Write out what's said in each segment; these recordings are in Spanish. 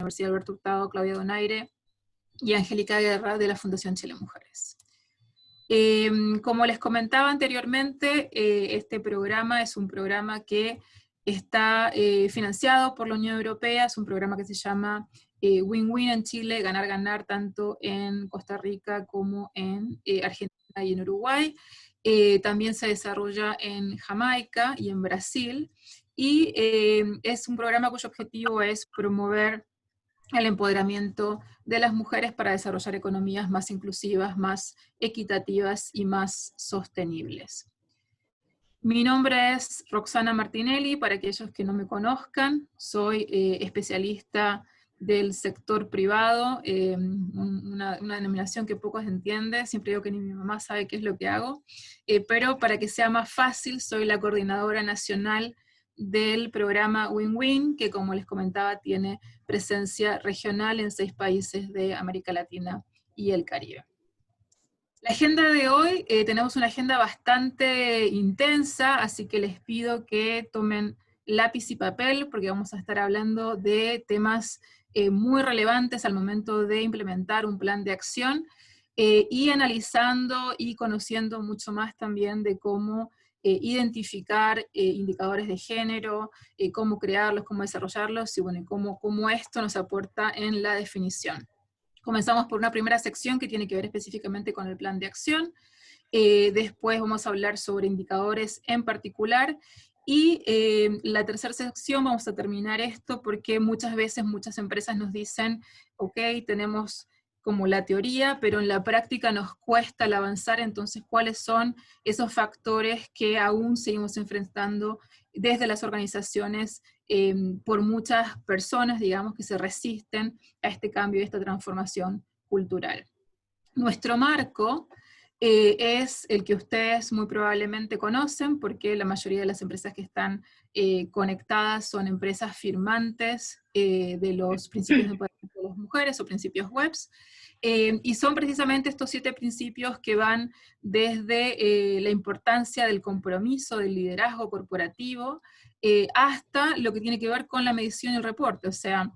Universidad Alberto Hurtado, Claudia Donaire y Angélica Guerra de la Fundación Chile Mujeres. Como les comentaba anteriormente, este programa es un programa que está financiado por la Unión Europea, es un programa que se llama Win-Win en Chile, ganar-ganar tanto en Costa Rica como en Argentina y en Uruguay. También se desarrolla en Jamaica y en Brasil, y es un programa cuyo objetivo es promover el empoderamiento de las mujeres para desarrollar economías más inclusivas, más equitativas y más sostenibles. Mi nombre es Roxana Martinelli, para aquellos que no me conozcan, soy especialista del sector privado, una denominación que pocos entienden, siempre digo que ni mi mamá sabe qué es lo que hago, pero para que sea más fácil, soy la coordinadora nacional del programa Win-Win, que como les comentaba tiene presencia regional en 6 países de América Latina y el Caribe. La agenda de hoy, tenemos una agenda bastante intensa, así que les pido que tomen lápiz y papel, porque vamos a estar hablando de temas muy relevantes al momento de implementar un plan de acción, y analizando y conociendo mucho más también de cómo identificar indicadores de género, cómo crearlos, cómo desarrollarlos, y bueno, cómo esto nos aporta en la definición. Comenzamos por una primera sección que tiene que ver específicamente con el plan de acción, después vamos a hablar sobre indicadores en particular, y la tercera sección vamos a terminar esto porque muchas veces muchas empresas nos dicen, ok, tenemos como la teoría, pero en la práctica nos cuesta el avanzar, entonces cuáles son esos factores que aún seguimos enfrentando desde las organizaciones, por muchas personas, digamos, que se resisten a este cambio y a esta transformación cultural. Nuestro marco es el que ustedes muy probablemente conocen, porque la mayoría de las empresas que están conectadas son empresas firmantes de los principios de empoderamiento de las mujeres o principios WEBs, y son precisamente estos 7 principios que van desde la importancia del compromiso, del liderazgo corporativo, hasta lo que tiene que ver con la medición y el reporte. O sea,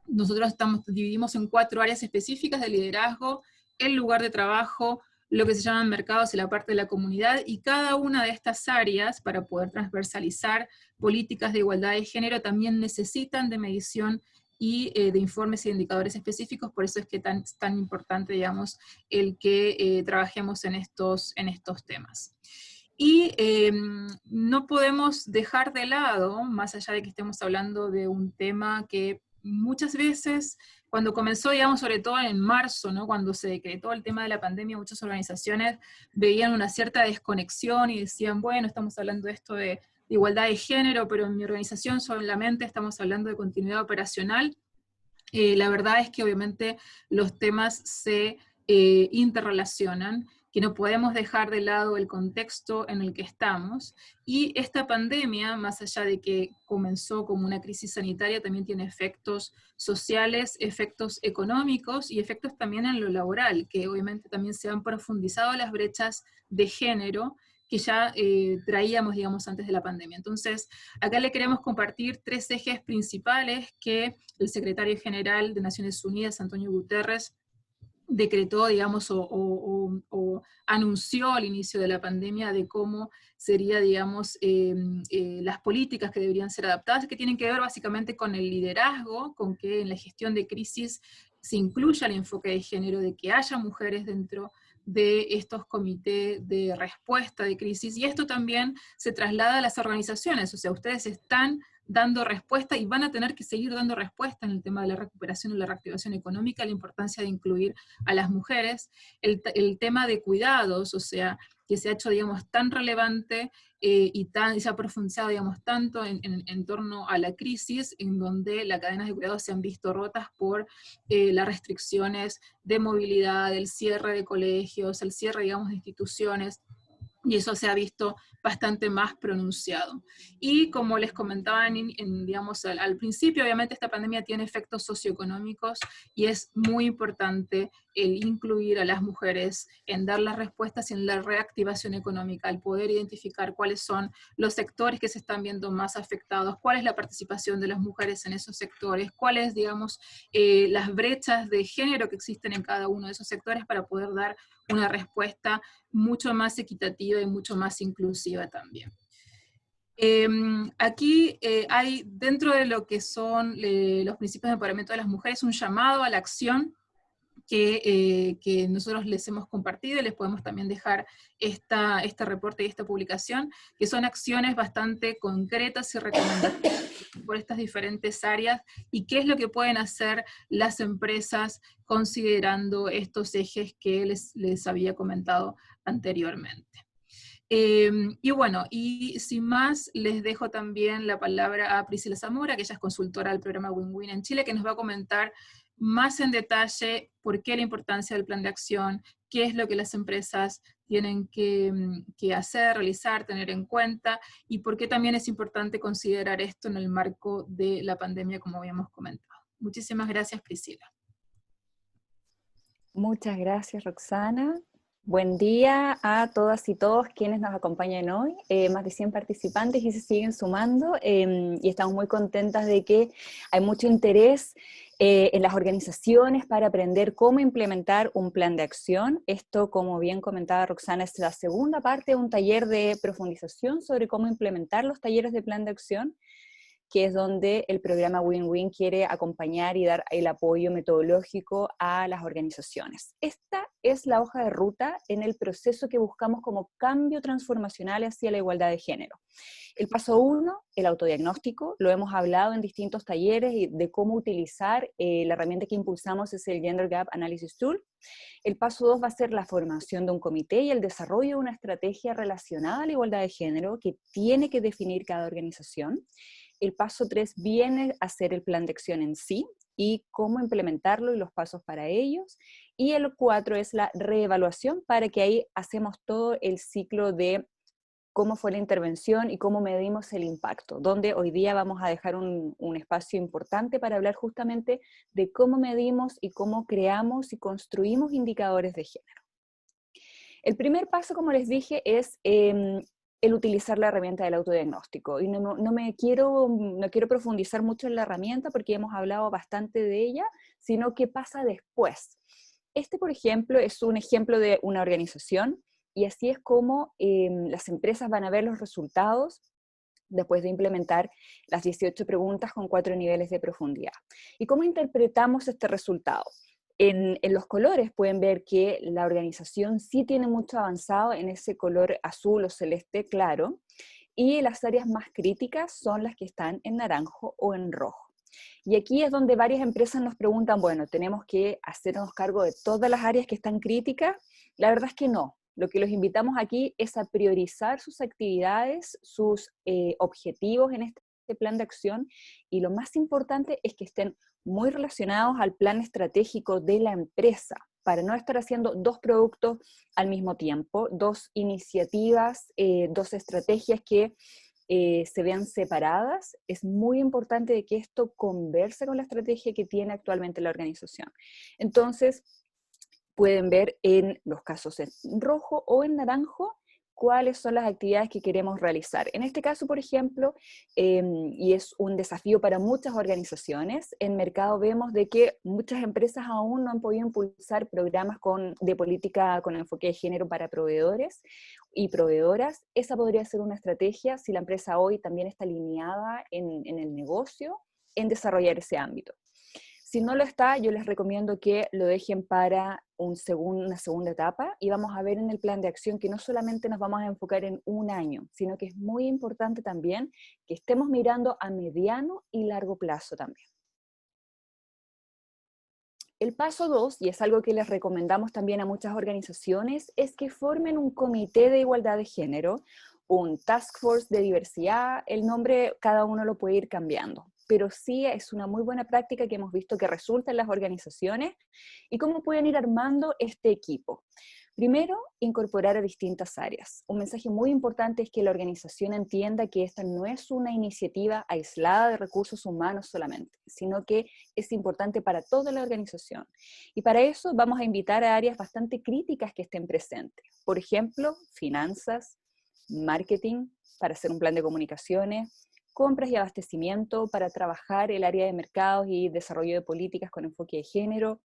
nosotros dividimos en 4 áreas específicas de liderazgo: el lugar de trabajo, lo que se llaman mercados y la parte de la comunidad, y cada una de estas áreas, para poder transversalizar políticas de igualdad de género, también necesitan de medición y de informes y indicadores específicos. Por eso es que es tan importante, digamos, el que trabajemos en estos temas. Y no podemos dejar de lado, más allá de que estemos hablando de un tema que muchas veces, cuando comenzó, digamos, sobre todo en marzo, ¿no?, cuando se decretó el tema de la pandemia, muchas organizaciones veían una cierta desconexión y decían, bueno, estamos hablando de esto de igualdad de género, pero en mi organización solamente estamos hablando de continuidad operacional. La verdad es que obviamente los temas se interrelacionan, que no podemos dejar de lado el contexto en el que estamos, y esta pandemia, más allá de que comenzó como una crisis sanitaria, también tiene efectos sociales, efectos económicos y efectos también en lo laboral, que obviamente también se han profundizado las brechas de género que ya traíamos, digamos, antes de la pandemia. Entonces, acá le queremos compartir 3 ejes principales que el secretario general de Naciones Unidas, Antonio Guterres, decretó, digamos, o anunció al inicio de la pandemia de cómo sería, digamos, las políticas que deberían ser adaptadas, que tienen que ver básicamente con el liderazgo, con que en la gestión de crisis se incluya el enfoque de género, de que haya mujeres dentro de estos comités de respuesta de crisis, y esto también se traslada a las organizaciones. O sea, ustedes están dando respuesta y van a tener que seguir dando respuesta en el tema de la recuperación y la reactivación económica, la importancia de incluir a las mujeres, el tema de cuidados, o sea, que se ha hecho, digamos, tan relevante y se ha profundizado, digamos, tanto en torno a la crisis, en donde las cadenas de cuidados se han visto rotas por las restricciones de movilidad, el cierre de colegios, el cierre, digamos, de instituciones, y eso se ha visto bastante más pronunciado. Y como les comentaba digamos, al principio, obviamente esta pandemia tiene efectos socioeconómicos y es muy importante el incluir a las mujeres en dar las respuestas y en la reactivación económica, el poder identificar cuáles son los sectores que se están viendo más afectados, cuál es la participación de las mujeres en esos sectores, cuáles, digamos, las brechas de género que existen en cada uno de esos sectores para poder dar una respuesta mucho más equitativa y mucho más inclusiva también. Aquí hay, dentro de lo que son los principios de empoderamiento de las mujeres, un llamado a la acción que nosotros les hemos compartido y les podemos también dejar este reporte y esta publicación, que son acciones bastante concretas y recomendadas por estas diferentes áreas y qué es lo que pueden hacer las empresas considerando estos ejes que les había comentado anteriormente. Y bueno, y sin más, les dejo también la palabra a Priscila Zamora, que ella es consultora del programa Win-Win en Chile, que nos va a comentar más en detalle por qué la importancia del plan de acción, qué es lo que las empresas tienen que hacer, realizar, tener en cuenta, y por qué también es importante considerar esto en el marco de la pandemia, como habíamos comentado. Muchísimas gracias, Priscila. Muchas gracias, Roxana. Buen día a todas y todos quienes nos acompañan hoy, más de 100 participantes y se siguen sumando, y estamos muy contentas de que hay mucho interés en las organizaciones para aprender cómo implementar un plan de acción. Esto, como bien comentaba Roxana, es la segunda parte de un taller de profundización sobre cómo implementar los talleres de plan de acción, que es donde el programa Win-Win quiere acompañar y dar el apoyo metodológico a las organizaciones. Esta es la hoja de ruta en el proceso que buscamos como cambio transformacional hacia la igualdad de género. El paso 1, el autodiagnóstico, lo hemos hablado en distintos talleres de cómo utilizar la herramienta que impulsamos, es el Gender Gap Analysis Tool. El paso 2 va a ser la formación de un comité y el desarrollo de una estrategia relacionada a la igualdad de género que tiene que definir cada organización. El paso 3 viene a ser el plan de acción en sí y cómo implementarlo y los pasos para ellos. Y el 4 es la reevaluación, para que ahí hacemos todo el ciclo de cómo fue la intervención y cómo medimos el impacto, donde hoy día vamos a dejar un espacio importante para hablar justamente de cómo medimos y cómo creamos y construimos indicadores de género. El primer paso, como les dije, es el utilizar la herramienta del autodiagnóstico. Y no quiero profundizar mucho en la herramienta porque hemos hablado bastante de ella, sino qué pasa después. Este, por ejemplo, es un ejemplo de una organización y así es como las empresas van a ver los resultados después de implementar las 18 preguntas con 4 niveles de profundidad. ¿Y cómo interpretamos este resultado? En los colores pueden ver que la organización sí tiene mucho avanzado en ese color azul o celeste claro, y las áreas más críticas son las que están en naranjo o en rojo. Y aquí es donde varias empresas nos preguntan, bueno, ¿tenemos que hacernos cargo de todas las áreas que están críticas? La verdad es que no. Lo que los invitamos aquí es a priorizar sus actividades, sus objetivos en este plan de acción, y lo más importante es que estén muy relacionados al plan estratégico de la empresa, para no estar haciendo dos productos al mismo tiempo, dos iniciativas, dos estrategias que se vean separadas. Es muy importante que esto converse con la estrategia que tiene actualmente la organización. Entonces, pueden ver en los casos en rojo o en naranjo cuáles son las actividades que queremos realizar. En este caso, por ejemplo, y es un desafío para muchas organizaciones, en mercado vemos de que muchas empresas aún no han podido impulsar programas de política con enfoque de género para proveedores y proveedoras. Esa podría ser una estrategia si la empresa hoy también está alineada en el negocio, en desarrollar ese ámbito. Si no lo está, yo les recomiendo que lo dejen para una segunda etapa, y vamos a ver en el plan de acción que no solamente nos vamos a enfocar en un año, sino que es muy importante también que estemos mirando a mediano y largo plazo también. El paso 2, y es algo que les recomendamos también a muchas organizaciones, es que formen un comité de igualdad de género, un task force de diversidad. El nombre cada uno lo puede ir cambiando, pero sí es una muy buena práctica que hemos visto que resulta en las organizaciones. ¿Y cómo pueden ir armando este equipo? Primero, incorporar a distintas áreas. Un mensaje muy importante es que la organización entienda que esta no es una iniciativa aislada de recursos humanos solamente, sino que es importante para toda la organización. Y para eso vamos a invitar a áreas bastante críticas que estén presentes. Por ejemplo, finanzas, marketing, para hacer un plan de comunicaciones, compras y abastecimiento, para trabajar el área de mercados y desarrollo de políticas con enfoque de género,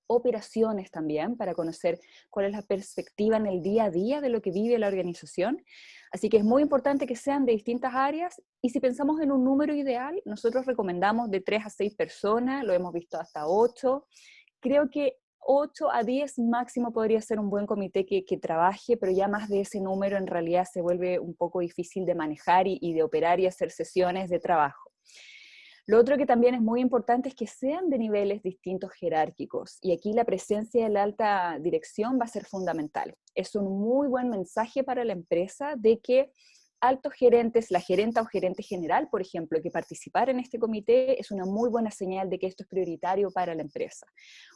operaciones también, para conocer cuál es la perspectiva en el día a día de lo que vive la organización. Así que es muy importante que sean de distintas áreas, y si pensamos en un número ideal, nosotros recomendamos de 3 a 6 personas, lo hemos visto hasta 8. Creo que 8 a 10 máximo podría ser un buen comité que trabaje, pero ya más de ese número en realidad se vuelve un poco difícil de manejar y de operar y hacer sesiones de trabajo. Lo otro que también es muy importante es que sean de niveles distintos jerárquicos, y aquí la presencia de la alta dirección va a ser fundamental. Es un muy buen mensaje para la empresa de que altos gerentes, la gerenta o gerente general, por ejemplo, que participar en este comité es una muy buena señal de que esto es prioritario para la empresa.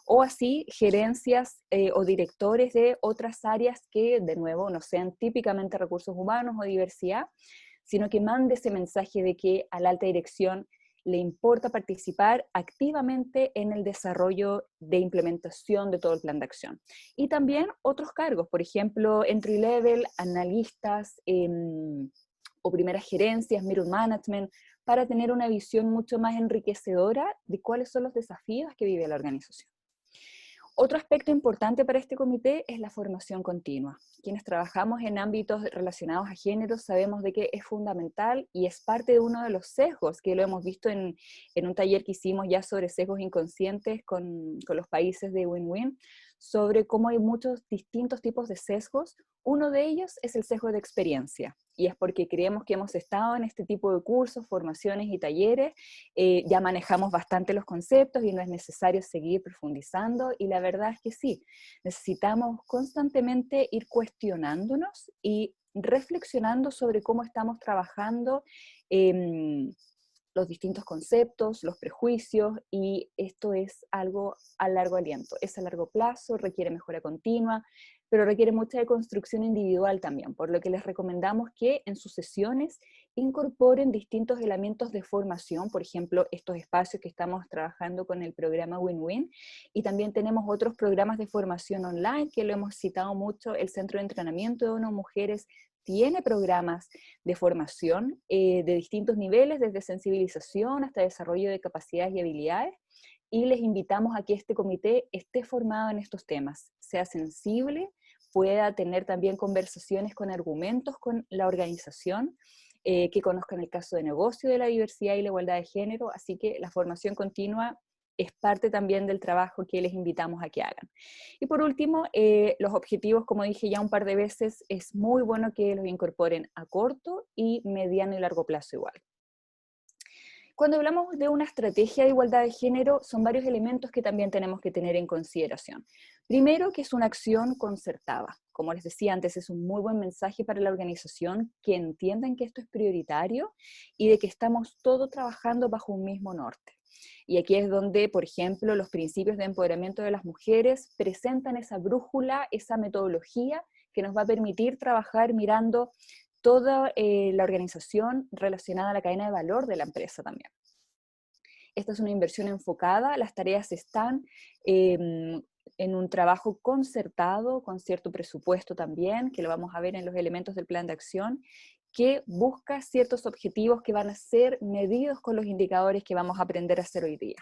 O así, gerencias o directores de otras áreas que, de nuevo, no sean típicamente recursos humanos o diversidad, sino que mande ese mensaje de que a la alta dirección le importa participar activamente en el desarrollo de implementación de todo el plan de acción. Y también otros cargos, por ejemplo, entry level, analistas o primeras gerencias, middle management, para tener una visión mucho más enriquecedora de cuáles son los desafíos que vive la organización. Otro aspecto importante para este comité es la formación continua. Quienes trabajamos en ámbitos relacionados a género sabemos de que es fundamental y es parte de uno de los sesgos, que lo hemos visto en un taller que hicimos ya sobre sesgos inconscientes con los países de Win-Win, sobre cómo hay muchos distintos tipos de sesgos. Uno de ellos es el sesgo de experiencia, y es porque creemos que hemos estado en este tipo de cursos, formaciones y talleres, ya manejamos bastante los conceptos y no es necesario seguir profundizando, y la verdad es que sí, necesitamos constantemente ir cuestionándonos y reflexionando sobre cómo estamos trabajando los distintos conceptos, los prejuicios, y esto es algo a largo aliento, es a largo plazo, requiere mejora continua, pero requiere mucha deconstrucción individual también, por lo que les recomendamos que en sus sesiones incorporen distintos elementos de formación, por ejemplo, estos espacios que estamos trabajando con el programa Win-Win, y también tenemos otros programas de formación online, que lo hemos citado mucho, el Centro de Entrenamiento de ONU Mujeres tiene programas de formación de distintos niveles, desde sensibilización hasta desarrollo de capacidades y habilidades, y les invitamos a que este comité esté formado en estos temas, sea sensible, pueda tener también conversaciones con argumentos con la organización, que conozcan el caso de negocio de la diversidad y la igualdad de género, así que la formación continua es parte también del trabajo que les invitamos a que hagan. Y por último, los objetivos, como dije ya un par de veces, es muy bueno que los incorporen a corto y mediano y largo plazo igual. Cuando hablamos de una estrategia de igualdad de género, son varios elementos que también tenemos que tener en consideración. Primero, que es una acción concertada. Como les decía antes, es un muy buen mensaje para la organización que entiendan que esto es prioritario y de que estamos todos trabajando bajo un mismo norte. Y aquí es donde, por ejemplo, los principios de empoderamiento de las mujeres presentan esa brújula, esa metodología que nos va a permitir trabajar mirando toda la organización relacionada a la cadena de valor de la empresa también. Esta es una inversión enfocada, las tareas están en un trabajo concertado, con cierto presupuesto también, que lo vamos a ver en los elementos del plan de acción, que busca ciertos objetivos que van a ser medidos con los indicadores que vamos a aprender a hacer hoy día.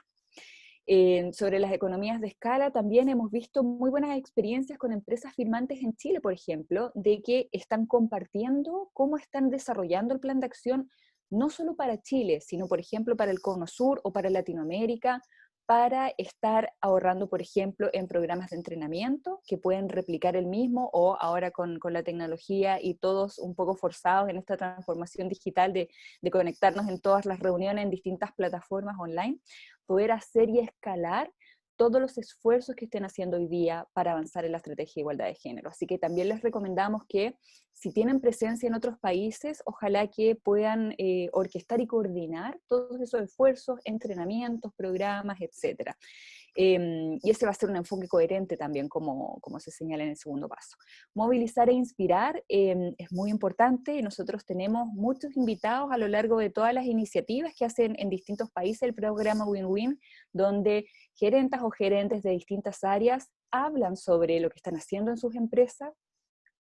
Sobre las economías de escala, también hemos visto muy buenas experiencias con empresas firmantes en Chile, por ejemplo, de que están compartiendo cómo están desarrollando el plan de acción, no solo para Chile, sino, por ejemplo, para el Cono Sur o para Latinoamérica, para estar ahorrando, por ejemplo, en programas de entrenamiento que pueden replicar el mismo, o ahora con la tecnología y todos un poco forzados en esta transformación digital de conectarnos en todas las reuniones en distintas plataformas online, poder hacer y escalar todos los esfuerzos que estén haciendo hoy día para avanzar en la estrategia de igualdad de género. Así que también les recomendamos que si tienen presencia en otros países, ojalá que puedan orquestar y coordinar todos esos esfuerzos, entrenamientos, programas, etcétera. Y ese va a ser un enfoque coherente también, como se señala en el segundo paso. Movilizar e inspirar es muy importante, y nosotros tenemos muchos invitados a lo largo de todas las iniciativas que hacen en distintos países el programa Win-Win, donde gerentas o gerentes de distintas áreas hablan sobre lo que están haciendo en sus empresas,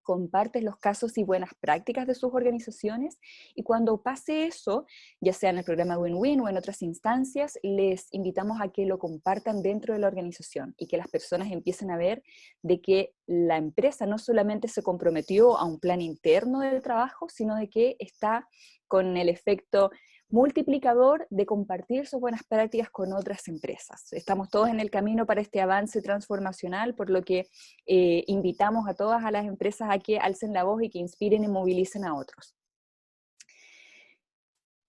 compartes los casos y buenas prácticas de sus organizaciones, y cuando pase eso, ya sea en el programa Win-Win o en otras instancias, les invitamos a que lo compartan dentro de la organización y que las personas empiecen a ver de que la empresa no solamente se comprometió a un plan interno del trabajo, sino de que está con el efecto multiplicador de compartir sus buenas prácticas con otras empresas. Estamos todos en el camino para este avance transformacional, por lo que invitamos a todas las empresas a que alcen la voz y que inspiren y movilicen a otros.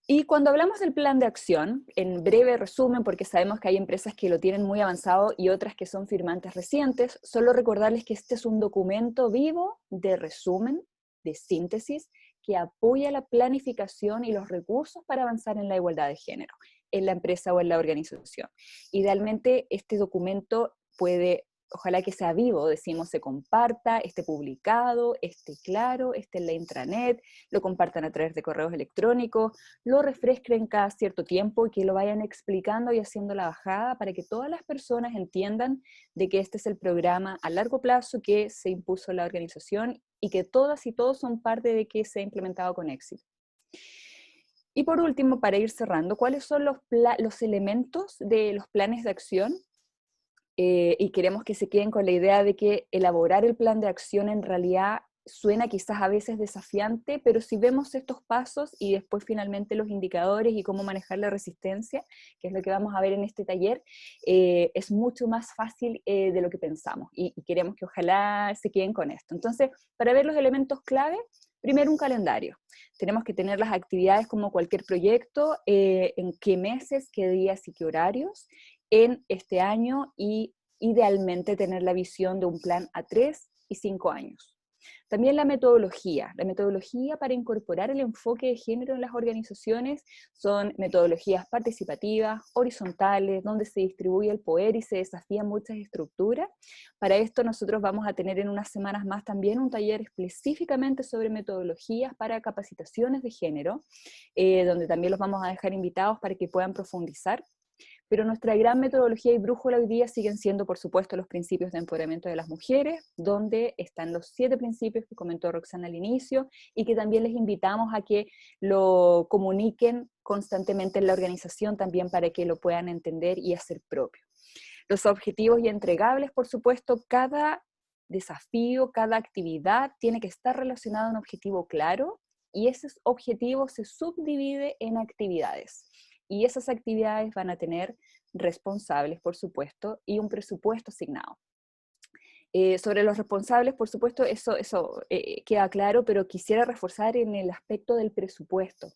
Y cuando hablamos del plan de acción, en breve resumen, porque sabemos que hay empresas que lo tienen muy avanzado y otras que son firmantes recientes, solo recordarles que este es un documento vivo de resumen, de síntesis, que apoya la planificación y los recursos para avanzar en la igualdad de género, en la empresa o en la organización. Idealmente, este documento puede, ojalá que sea vivo, decimos, se comparta, esté publicado, esté claro, esté en la intranet, lo compartan a través de correos electrónicos, lo refresquen cada cierto tiempo y que lo vayan explicando y haciendo la bajada para que todas las personas entiendan de que este es el programa a largo plazo que se impuso la organización y que todas y todos son parte de que se ha implementado con éxito. Y por último, para ir cerrando, ¿cuáles son los elementos de los planes de acción? Y queremos que se queden con la idea de que elaborar el plan de acción en realidad suena quizás a veces desafiante, pero si vemos estos pasos y después finalmente los indicadores y cómo manejar la resistencia, que es lo que vamos a ver en este taller, es mucho más fácil de lo que pensamos, y queremos que ojalá se queden con esto. Entonces, para ver los elementos clave, primero un calendario. Tenemos que tener las actividades como cualquier proyecto, en qué meses, qué días y qué horarios en este año, y idealmente tener la visión de un plan a 3 y 5 años. También la metodología para incorporar el enfoque de género en las organizaciones son metodologías participativas, horizontales, donde se distribuye el poder y se desafían muchas estructuras. Para esto nosotros vamos a tener en unas semanas más también un taller específicamente sobre metodologías para capacitaciones de género, donde también los vamos a dejar invitados para que puedan profundizar. Pero nuestra gran metodología y brújula hoy día siguen siendo, por supuesto, los principios de empoderamiento de las mujeres, donde están los 7 principios que comentó Roxana al inicio, y que también les invitamos a que lo comuniquen constantemente en la organización también para que lo puedan entender y hacer propio. Los objetivos y entregables, por supuesto, cada desafío, cada actividad tiene que estar relacionado a un objetivo claro, y ese objetivo se subdivide en actividades. Y esas actividades van a tener responsables, por supuesto, y un presupuesto asignado. Sobre los responsables, por supuesto, eso queda claro, pero quisiera reforzar en el aspecto del presupuesto.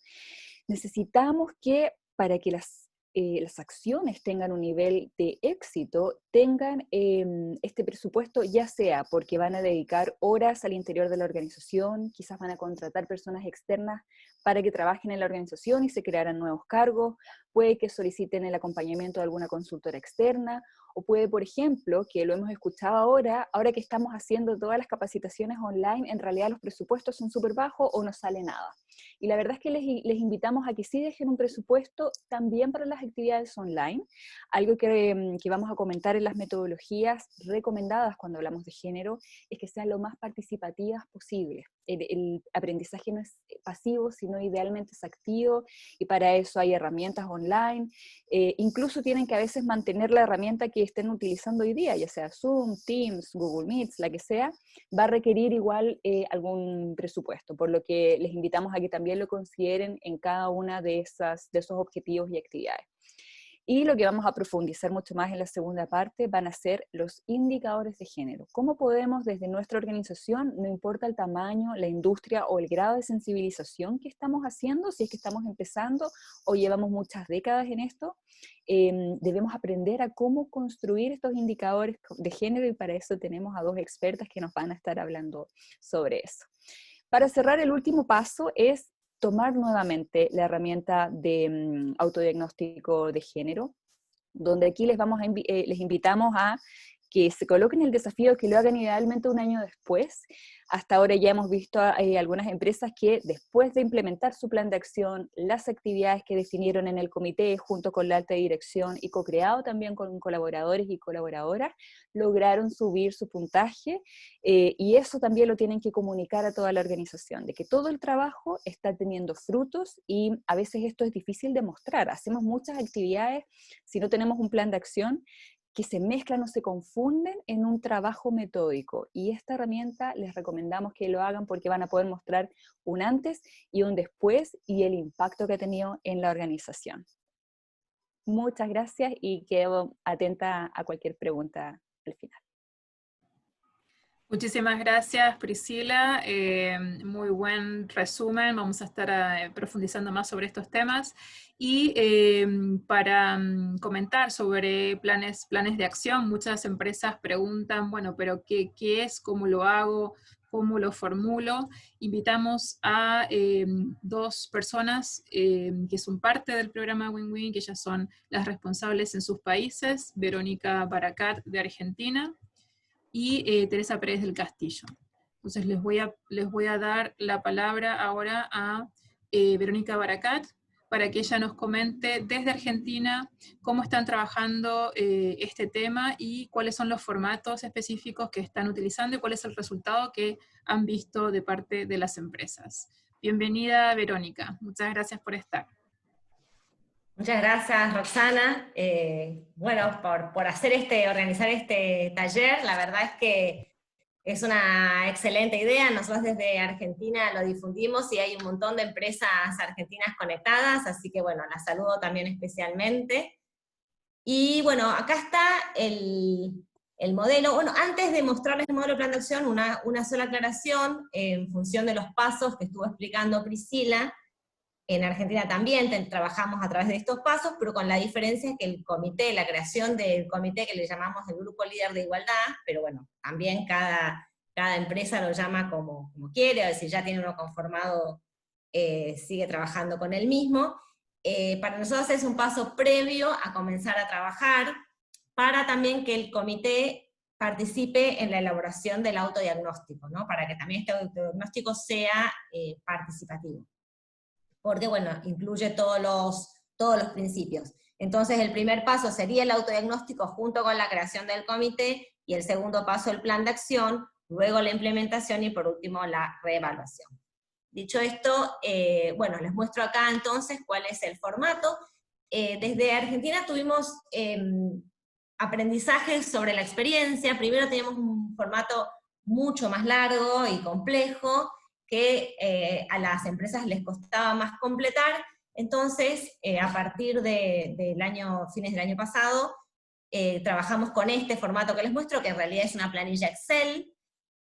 Necesitamos que, para que las acciones tengan un nivel de éxito, tengan este presupuesto, ya sea porque van a dedicar horas al interior de la organización, quizás van a contratar personas externas para que trabajen en la organización y se crearan nuevos cargos, puede que soliciten el acompañamiento de alguna consultora externa, o puede, por ejemplo, que lo hemos escuchado ahora que estamos haciendo todas las capacitaciones online, en realidad los presupuestos son súper bajos o no sale nada. Y la verdad es que les invitamos a que sí dejen un presupuesto también para las actividades online, algo que vamos a comentar en las metodologías recomendadas cuando hablamos de género, es que sean lo más participativas posible. El aprendizaje no es pasivo, sino idealmente es activo, y para eso hay herramientas online, incluso tienen que a veces mantener la herramienta que estén utilizando hoy día, ya sea Zoom, Teams, Google Meets, la que sea, va a requerir igual algún presupuesto, por lo que les invitamos a que también lo consideren en cada una de esos objetivos y actividades. Y lo que vamos a profundizar mucho más en la segunda parte van a ser los indicadores de género. ¿Cómo podemos desde nuestra organización, no importa el tamaño, la industria o el grado de sensibilización que estamos haciendo, si es que estamos empezando o llevamos muchas décadas en esto, debemos aprender a cómo construir estos indicadores de género, y para eso tenemos a dos expertas que nos van a estar hablando sobre eso. Para cerrar, el último paso es tomar nuevamente la herramienta de autodiagnóstico de género, donde aquí les invitamos a que se coloquen el desafío, que lo hagan idealmente un año después. Hasta ahora ya hemos visto algunas empresas que después de implementar su plan de acción, las actividades que definieron en el comité junto con la alta dirección y co-creado también con colaboradores y colaboradoras, lograron subir su puntaje, y eso también lo tienen que comunicar a toda la organización, de que todo el trabajo está teniendo frutos, y a veces esto es difícil de mostrar. Hacemos muchas actividades, si no tenemos un plan de acción, que se mezclan o se confunden en un trabajo metódico, y esta herramienta les recomendamos que lo hagan porque van a poder mostrar un antes y un después y el impacto que ha tenido en la organización. Muchas gracias y quedo atenta a cualquier pregunta al final. Muchísimas gracias, Priscila. Muy buen resumen. Vamos a estar profundizando más sobre estos temas. Y para comentar sobre planes de acción, muchas empresas preguntan, bueno, pero ¿qué es? ¿Cómo lo hago? ¿Cómo lo formulo? Invitamos a dos personas que son parte del programa Win-Win, que ellas son las responsables en sus países: Verónica Baracat, de Argentina, y Teresa Pérez del Castillo. Entonces les voy a dar la palabra ahora a Verónica Baracat, para que ella nos comente desde Argentina cómo están trabajando este tema y cuáles son los formatos específicos que están utilizando y cuál es el resultado que han visto de parte de las empresas. Bienvenida, Verónica. Muchas gracias por estar. Muchas gracias, Roxana. Bueno, por organizar este taller. La verdad es que es una excelente idea. Nosotros desde Argentina lo difundimos y hay un montón de empresas argentinas conectadas, así que bueno, las saludo también especialmente. Y bueno, acá está el modelo. Bueno, antes de mostrarles el modelo de plan de acción, una sola aclaración en función de los pasos que estuvo explicando Priscila. En Argentina también trabajamos a través de estos pasos, pero con la diferencia que el comité, la creación del comité que le llamamos el Grupo Líder de Igualdad, pero bueno, también cada empresa lo llama como quiere, o si ya tiene uno conformado, sigue trabajando con el mismo. Para nosotros es un paso previo a comenzar a trabajar, para también que el comité participe en la elaboración del autodiagnóstico, ¿no? Para que también este autodiagnóstico sea participativo, porque bueno, incluye todos los principios. Entonces el primer paso sería el autodiagnóstico junto con la creación del comité, y el segundo paso el plan de acción, luego la implementación y por último la reevaluación. Dicho esto, bueno, les muestro acá entonces cuál es el formato. Desde Argentina tuvimos aprendizajes sobre la experiencia. Primero teníamos un formato mucho más largo y complejo, que a las empresas les costaba más completar. Entonces, a partir de fines del año pasado, trabajamos con este formato que les muestro, que en realidad es una planilla Excel,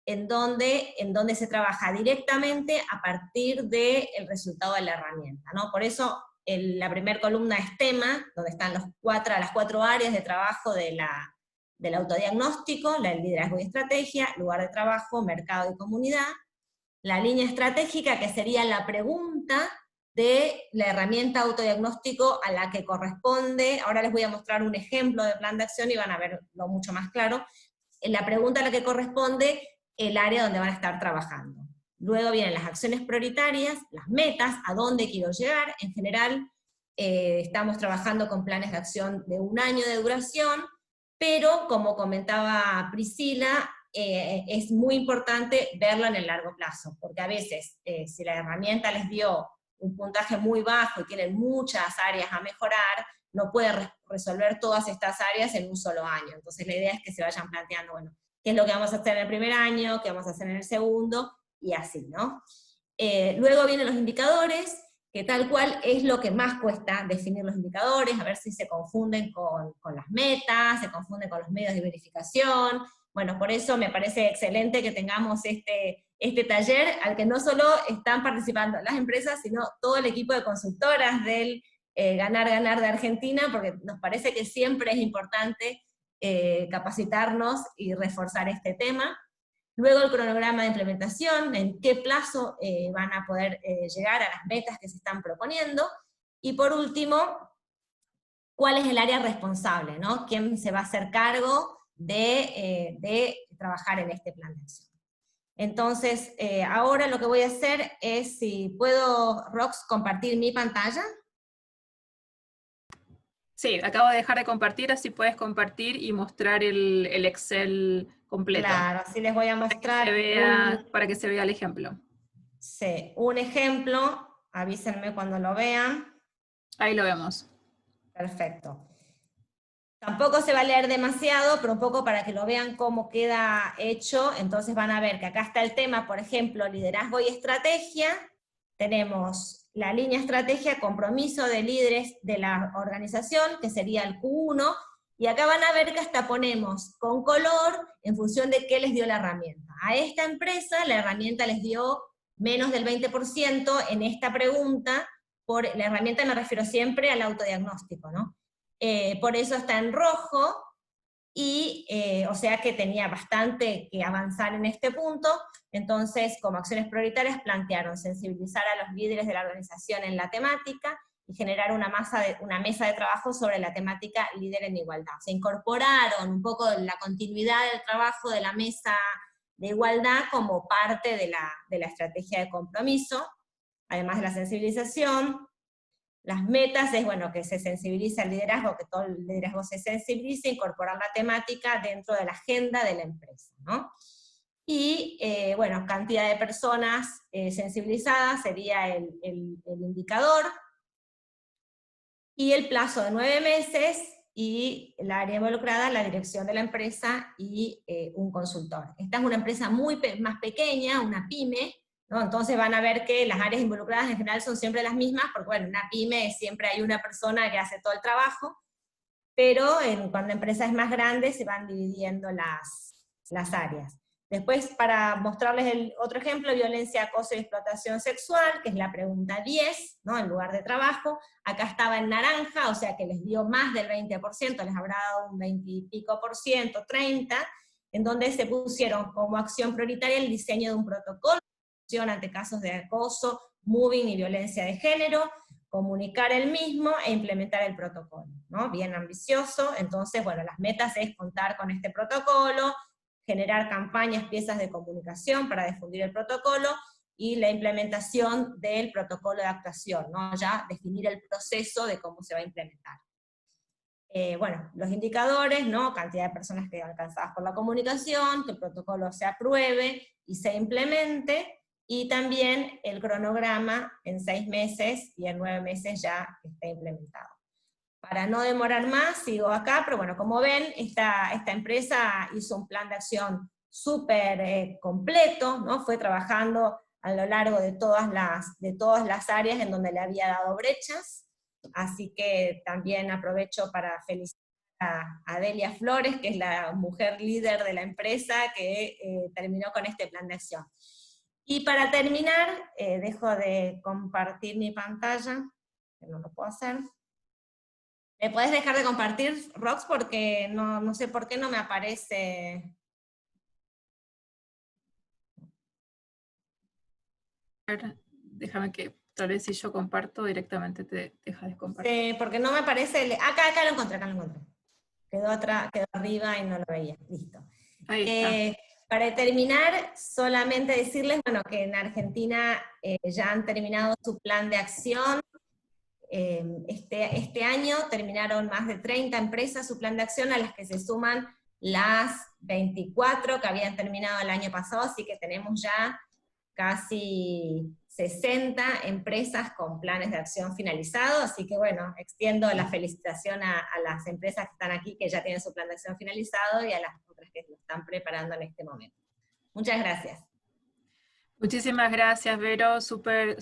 en donde se trabaja directamente a partir del resultado de la herramienta, ¿no? Por eso la primera columna es tema, donde están las cuatro áreas de trabajo del autodiagnóstico: el liderazgo y estrategia, lugar de trabajo, mercado y comunidad. La línea estratégica, que sería la pregunta de la herramienta autodiagnóstico a la que corresponde. Ahora les voy a mostrar un ejemplo de plan de acción y van a verlo mucho más claro. La pregunta a la que corresponde el área donde van a estar trabajando. Luego vienen las acciones prioritarias, las metas, a dónde quiero llegar. En general, estamos trabajando con planes de acción de 1 año de duración, pero como comentaba Priscila, es muy importante verlo en el largo plazo, porque a veces, si la herramienta les dio un puntaje muy bajo y tienen muchas áreas a mejorar, no puede resolver todas estas áreas en un solo año. Entonces la idea es que se vayan planteando, bueno, qué es lo que vamos a hacer en el primer año, qué vamos a hacer en el segundo, y así, ¿no? Luego vienen los indicadores, que tal cual es lo que más cuesta definir los indicadores, a ver si se confunden con las metas, se confunden con los medios de verificación. Bueno, por eso me parece excelente que tengamos este taller, al que no solo están participando las empresas, sino todo el equipo de consultoras del Ganar, Ganar de Argentina, porque nos parece que siempre es importante capacitarnos y reforzar este tema. Luego el cronograma de implementación, en qué plazo van a poder llegar a las metas que se están proponiendo. Y por último, cuál es el área responsable, ¿no? ¿Quién se va a hacer cargo de trabajar en este plan de acción? Entonces, ahora lo que voy a hacer es, si puedo, Rox, compartir mi pantalla. Sí, acabo de dejar de compartir, así puedes compartir y mostrar el Excel completo. Claro, así les voy a mostrar para que se vea el ejemplo. Sí, un ejemplo, avísenme cuando lo vean. Ahí lo vemos. Perfecto. Tampoco se va a leer demasiado, pero un poco para que lo vean cómo queda hecho. Entonces van a ver que acá está el tema, por ejemplo, liderazgo y estrategia. Tenemos la línea estrategia, compromiso de líderes de la organización, que sería el Q1, y acá van a ver que hasta ponemos con color en función de qué les dio la herramienta. A esta empresa la herramienta les dio menos del 20% en esta pregunta. Por la herramienta me refiero siempre al autodiagnóstico, ¿no? Por eso está en rojo, y o sea que tenía bastante que avanzar en este punto. Entonces, como acciones prioritarias, plantearon sensibilizar a los líderes de la organización en la temática, y generar una mesa de trabajo sobre la temática líder en igualdad. Se incorporaron un poco la continuidad del trabajo de la mesa de igualdad como parte de la estrategia de compromiso, además de la sensibilización. Las metas es, bueno, que se sensibilice al liderazgo, que todo el liderazgo se sensibilice, incorporar la temática dentro de la agenda de la empresa, ¿no? Y, bueno, cantidad de personas sensibilizadas sería el indicador, y el plazo de 9 meses, y el área involucrada, la dirección de la empresa y un consultor. Esta es una empresa más pequeña, una pyme, ¿no? Entonces van a ver que las áreas involucradas en general son siempre las mismas, porque bueno, en una pyme siempre hay una persona que hace todo el trabajo, pero cuando la empresa es más grande se van dividiendo las áreas. Después, para mostrarles el otro ejemplo, violencia, acoso y explotación sexual, que es la pregunta 10, ¿no? En lugar de trabajo. Acá estaba en naranja, o sea que les dio más del 20%, les habrá dado un 20 y pico por ciento, 30, en donde se pusieron como acción prioritaria el diseño de un protocolo ante casos de acoso, mobbing y violencia de género, comunicar el mismo e implementar el protocolo, ¿no? Bien ambicioso. Entonces, bueno, las metas es contar con este protocolo, generar campañas, piezas de comunicación para difundir el protocolo, y la implementación del protocolo de actuación, ¿no? Ya definir el proceso de cómo se va a implementar. Bueno, los indicadores, ¿no? Cantidad de personas que alcanzadas por la comunicación, que el protocolo se apruebe y se implemente, y también el cronograma en 6 meses, y en 9 meses ya está implementado. Para no demorar más, sigo acá, pero bueno, como ven, esta empresa hizo un plan de acción súper completo, ¿no? Fue trabajando a lo largo de todas las áreas en donde le había dado brechas, así que también aprovecho para felicitar a Delia Flores, que es la mujer líder de la empresa, que terminó con este plan de acción. Y para terminar, dejo de compartir mi pantalla, que no lo puedo hacer. ¿Me puedes dejar de compartir, Rox? Porque no sé por qué no me aparece. Déjame que, tal vez si yo comparto, directamente te deja de compartir. Sí, porque no me aparece. Acá lo encontré. Quedó arriba y no lo veía. Listo. Ahí está. Para terminar, solamente decirles, bueno, que en Argentina ya han terminado su plan de acción. Este año terminaron más de 30 empresas su plan de acción, a las que se suman las 24 que habían terminado el año pasado, así que tenemos ya casi 60 empresas con planes de acción finalizados, así que bueno, extiendo la felicitación a las empresas que están aquí, que ya tienen su plan de acción finalizado, y a las otras que lo están preparando en este momento. Muchas gracias. Muchísimas gracias, Vero, súper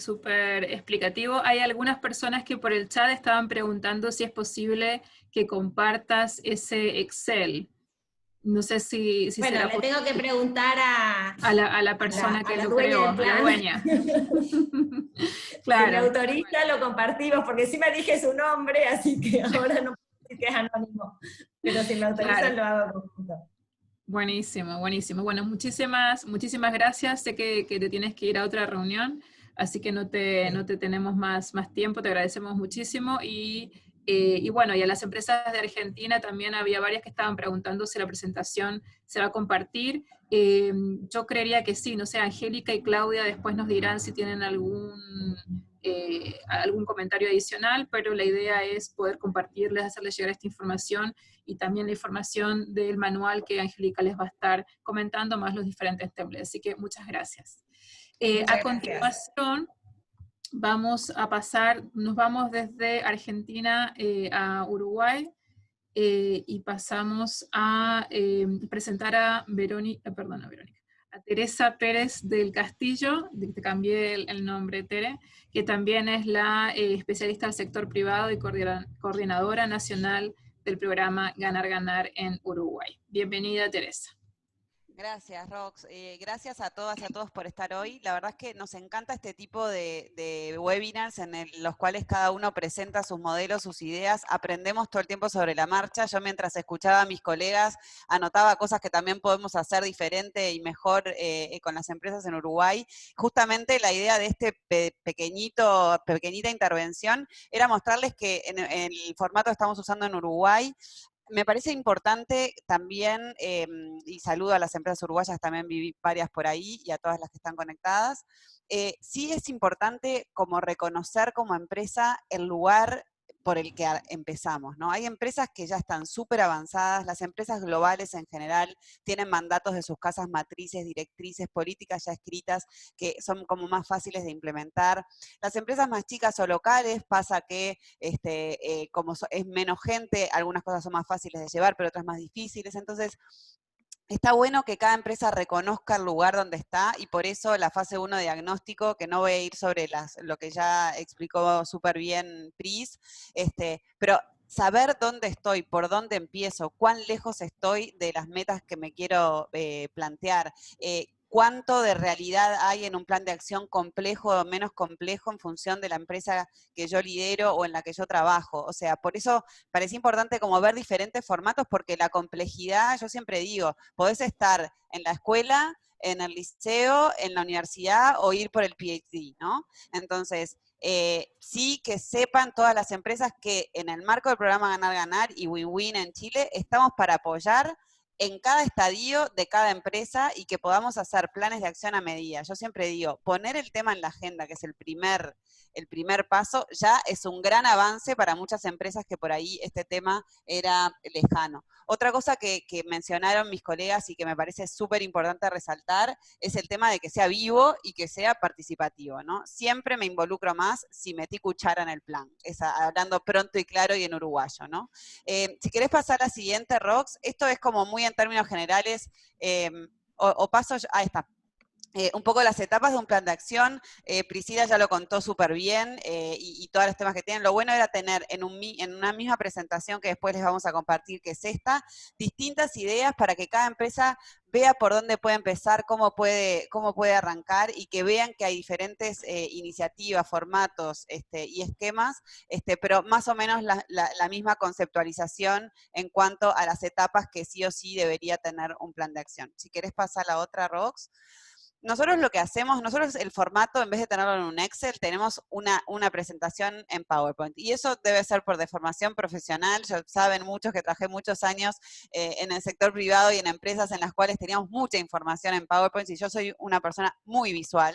explicativo. Hay algunas personas que por el chat estaban preguntando si es posible que compartas ese Excel. No sé si Bueno, será le tengo que preguntar a la persona a que la lo dueña creó, del a la plan. dueña. Si me Claro, autoriza, lo compartimos, porque sí me dije su nombre, así que ahora no puedo decir que es anónimo. Pero si me autorizan, claro. lo hago conjunto. Buenísimo, buenísimo. Bueno, muchísimas gracias. Sé que te tienes que ir a otra reunión, así que no te tenemos más tiempo. Te agradecemos muchísimo. Y bueno, y a las empresas de Argentina también había varias que estaban preguntando si la presentación se va a compartir. Yo creería que sí, no sé, Angélica y Claudia después nos dirán si tienen algún comentario adicional, pero la idea es poder compartirles, hacerles llegar esta información y también la información del manual que Angélica les va a estar comentando, más los diferentes templates. Así que muchas gracias. A Muchas gracias. continuación, nos vamos desde Argentina a Uruguay y pasamos a presentar a a Teresa Pérez del Castillo, te cambié el nombre, Tere, que también es la especialista del sector privado y coordinadora nacional del programa Ganar Ganar en Uruguay. Bienvenida, Teresa. Gracias, Rox. Gracias a todas y a todos por estar hoy. La verdad es que nos encanta este tipo de webinars en los cuales cada uno presenta sus modelos, sus ideas. Aprendemos todo el tiempo sobre la marcha. Yo mientras escuchaba a mis colegas anotaba cosas que también podemos hacer diferente y mejor con las empresas en Uruguay. Justamente la idea de este pequeñita intervención era mostrarles que en el formato que estamos usando en Uruguay, me parece importante también, y saludo a las empresas uruguayas, también viví varias por ahí, y a todas las que están conectadas, sí es importante como reconocer como empresa el lugar por el que empezamos, ¿no? Hay empresas que ya están súper avanzadas, las empresas globales en general tienen mandatos de sus casas matrices, directrices, políticas ya escritas que son como más fáciles de implementar. Las empresas más chicas o locales pasa que como es menos gente, algunas cosas son más fáciles de llevar, pero otras más difíciles. Entonces, está bueno que cada empresa reconozca el lugar donde está y por eso la fase 1 de diagnóstico, que no voy a ir sobre lo que ya explicó súper bien Pris, pero saber dónde estoy, por dónde empiezo, cuán lejos estoy de las metas que me quiero plantear, cuánto de realidad hay en un plan de acción complejo o menos complejo en función de la empresa que yo lidero o en la que yo trabajo. O sea, por eso parece importante como ver diferentes formatos, porque la complejidad, yo siempre digo, podés estar en la escuela, en el liceo, en la universidad o ir por el PhD, ¿no? Entonces, sí que sepan todas las empresas que en el marco del programa Ganar Ganar y Win-Win en Chile estamos para apoyar en cada estadio de cada empresa y que podamos hacer planes de acción a medida. Yo siempre digo, poner el tema en la agenda, que es el primer paso, ya es un gran avance para muchas empresas que por ahí este tema era lejano. Otra cosa que mencionaron mis colegas y que me parece súper importante resaltar es el tema de que sea vivo y que sea participativo, ¿no? Siempre me involucro más si metí cuchara en el plan, hablando pronto y claro y en uruguayo, ¿no? Si querés pasar a la siguiente, Rox, esto es como muy en términos generales, paso, ahí está. Un poco las etapas de un plan de acción, Priscila ya lo contó súper bien y todos los temas que tienen. Lo bueno era tener en una misma presentación que después les vamos a compartir, que es esta, distintas ideas para que cada empresa vea por dónde puede empezar, cómo puede arrancar y que vean que hay diferentes iniciativas, formatos y esquemas, pero más o menos la misma conceptualización en cuanto a las etapas que sí o sí debería tener un plan de acción. Si querés pasar a la otra, Rox. Nosotros lo que hacemos, el formato, en vez de tenerlo en un Excel, tenemos una presentación en PowerPoint. Y eso debe ser por deformación profesional. Ya saben muchos que trabajé muchos años en el sector privado y en empresas en las cuales teníamos mucha información en PowerPoint y yo soy una persona muy visual.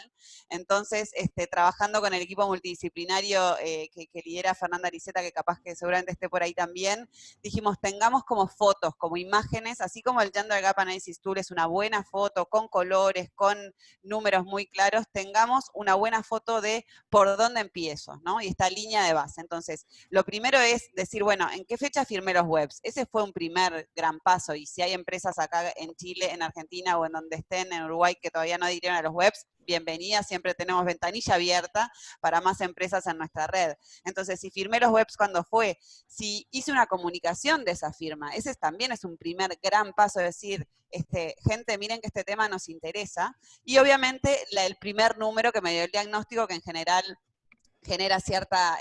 Entonces, trabajando con el equipo multidisciplinario que lidera Fernanda Ariceta, que capaz que seguramente esté por ahí también, dijimos, tengamos como fotos, como imágenes, así como el Gender Gap Analysis Tool es una buena foto con colores, con números muy claros, tengamos una buena foto de por dónde empiezo, ¿no? Y esta línea de base. Entonces, lo primero es decir, bueno, ¿en qué fecha firmé los webs? Ese fue un primer gran paso, y si hay empresas acá en Chile, en Argentina o en donde estén, en Uruguay, que todavía no adhirieron a los webs, bienvenida, siempre tenemos ventanilla abierta para más empresas en nuestra red. Entonces, si firmé los webs cuando fue, si hice una comunicación de esa firma, ese también es un primer gran paso, de decir, gente, miren que este tema nos interesa, y obviamente el primer número que me dio el diagnóstico, que en general genera cierta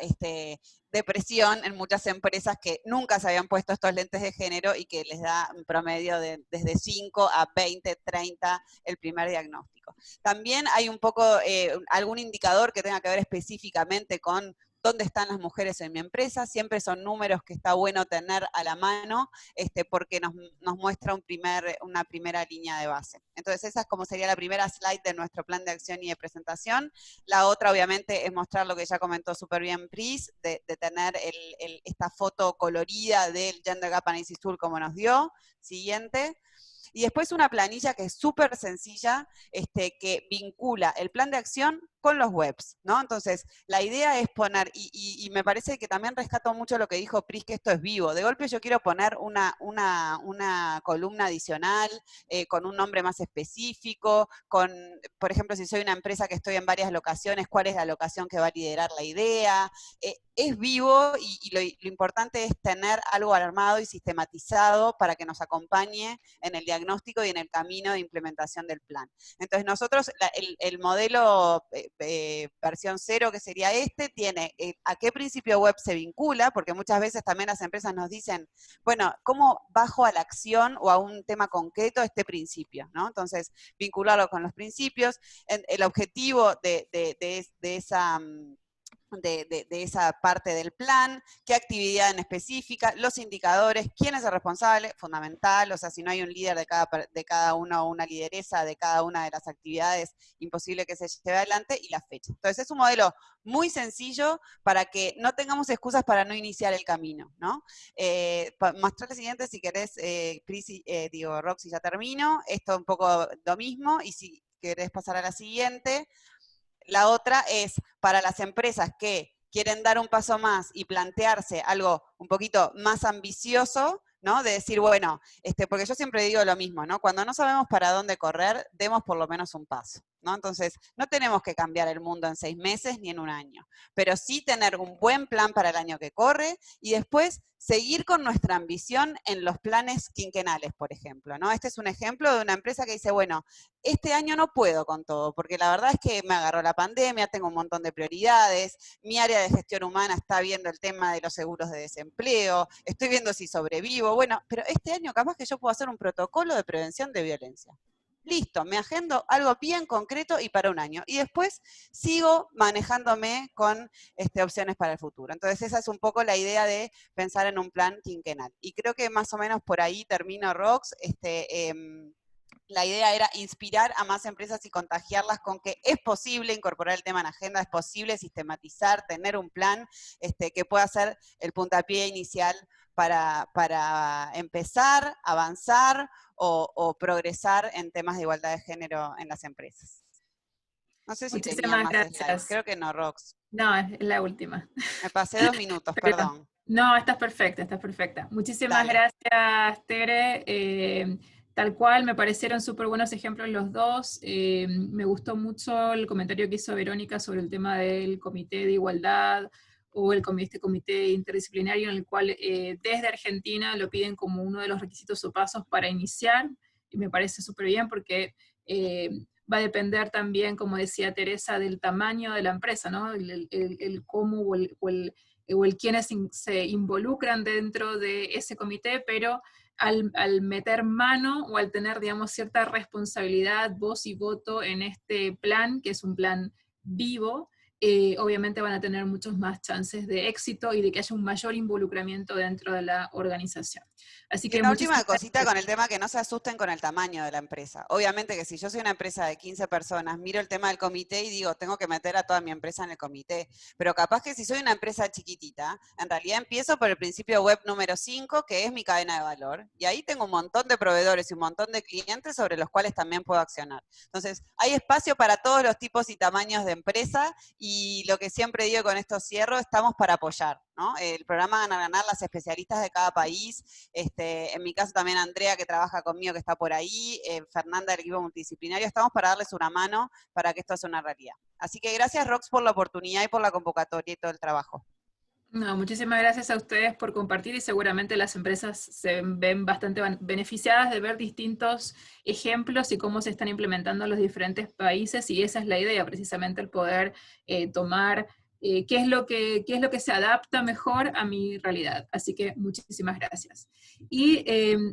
depresión en muchas empresas que nunca se habían puesto estos lentes de género y que les da un promedio de desde 5 a 20, 30 el primer diagnóstico. También hay un poco, algún indicador que tenga que ver específicamente con dónde están las mujeres en mi empresa. Siempre son números que está bueno tener a la mano, porque nos muestra una primera línea de base. Entonces esa es como sería la primera slide de nuestro plan de acción y de presentación. La otra obviamente es mostrar lo que ya comentó súper bien Pris, de tener esta foto colorida del Gender Gap Analysis Tool como nos dio. Siguiente. Y después una planilla que es súper sencilla, que vincula el plan de acción con los webs, ¿no? Entonces, la idea es poner, y me parece que también rescato mucho lo que dijo Pris, que esto es vivo. De golpe yo quiero poner una columna adicional, con un nombre más específico, por ejemplo, si soy una empresa que estoy en varias locaciones, ¿cuál es la locación que va a liderar la idea? Es vivo y lo importante es tener algo armado y sistematizado para que nos acompañe en el diagnóstico y en el camino de implementación del plan. Entonces nosotros, el modelo versión 0, que sería tiene a qué principio web se vincula, porque muchas veces también las empresas nos dicen, bueno, ¿cómo bajo a la acción o a un tema concreto este principio? ¿No? Entonces, vincularlo con los principios, el objetivo de esa parte del plan, qué actividad en específica, los indicadores, quién es el responsable, fundamental, o sea, si no hay un líder de cada uno o una lideresa de cada una de las actividades, imposible que se lleve adelante, y la fecha. Entonces es un modelo muy sencillo para que no tengamos excusas para no iniciar el camino, ¿no? Mostrar el siguiente si querés, Roxy, ya termino, esto un poco lo mismo, y si querés pasar a la siguiente. La otra es para las empresas que quieren dar un paso más y plantearse algo un poquito más ambicioso, ¿no? De decir, bueno, porque yo siempre digo lo mismo, ¿no? Cuando no sabemos para dónde correr, demos por lo menos un paso, ¿no? Entonces, no tenemos que cambiar el mundo en 6 meses ni en un año, pero sí tener un buen plan para el año que corre y después seguir con nuestra ambición en los planes quinquenales, por ejemplo, ¿no? Este es un ejemplo de una empresa que dice, bueno, este año no puedo con todo, porque la verdad es que me agarró la pandemia, tengo un montón de prioridades, mi área de gestión humana está viendo el tema de los seguros de desempleo, estoy viendo si sobrevivo, bueno, pero este año capaz que yo puedo hacer un protocolo de prevención de violencia. Listo, me agendo algo bien concreto y para un año. Y después sigo manejándome con opciones para el futuro. Entonces esa es un poco la idea de pensar en un plan quinquenal. Y creo que más o menos por ahí termino, Rox. La idea era inspirar a más empresas y contagiarlas con que es posible incorporar el tema en agenda, es posible sistematizar, tener un plan que pueda ser el puntapié inicial para empezar, avanzar o progresar en temas de igualdad de género en las empresas. No sé si tenía más slides, creo que no, Rox. No, es la última. Me pasé 2 minutos, perdón. No, estás perfecta, estás perfecta. Muchísimas gracias, Tere. Tal cual, me parecieron súper buenos ejemplos los dos. Me gustó mucho el comentario que hizo Verónica sobre el tema del comité de igualdad o este comité interdisciplinario en el cual desde Argentina lo piden como uno de los requisitos o pasos para iniciar, y me parece súper bien porque va a depender también, como decía Teresa, del tamaño de la empresa, ¿no? El cómo o el quienes se involucran dentro de ese comité, pero al meter mano o al tener, digamos, cierta responsabilidad, voz y voto en este plan, que es un plan vivo, obviamente van a tener muchos más chances de éxito y de que haya un mayor involucramiento dentro de la organización. Así que una última cosita con el tema, que no se asusten con el tamaño de la empresa. Obviamente que si yo soy una empresa de 15 personas, miro el tema del comité y digo, tengo que meter a toda mi empresa en el comité. Pero capaz que si soy una empresa chiquitita, en realidad empiezo por el principio web número 5, que es mi cadena de valor. Y ahí tengo un montón de proveedores y un montón de clientes sobre los cuales también puedo accionar. Entonces, hay espacio para todos los tipos y tamaños de empresa y lo que siempre digo con esto cierro, estamos para apoyar, ¿no? El programa Ganar Ganar, las especialistas de cada país, en mi caso también Andrea, que trabaja conmigo, que está por ahí, Fernanda del equipo multidisciplinario, estamos para darles una mano para que esto sea una realidad. Así que gracias, Rox, por la oportunidad y por la convocatoria y todo el trabajo. No, muchísimas gracias a ustedes por compartir, y seguramente las empresas se ven bastante beneficiadas de ver distintos ejemplos y cómo se están implementando en los diferentes países, y esa es la idea, precisamente el poder tomar qué es lo que se adapta mejor a mi realidad. Así que muchísimas gracias. Y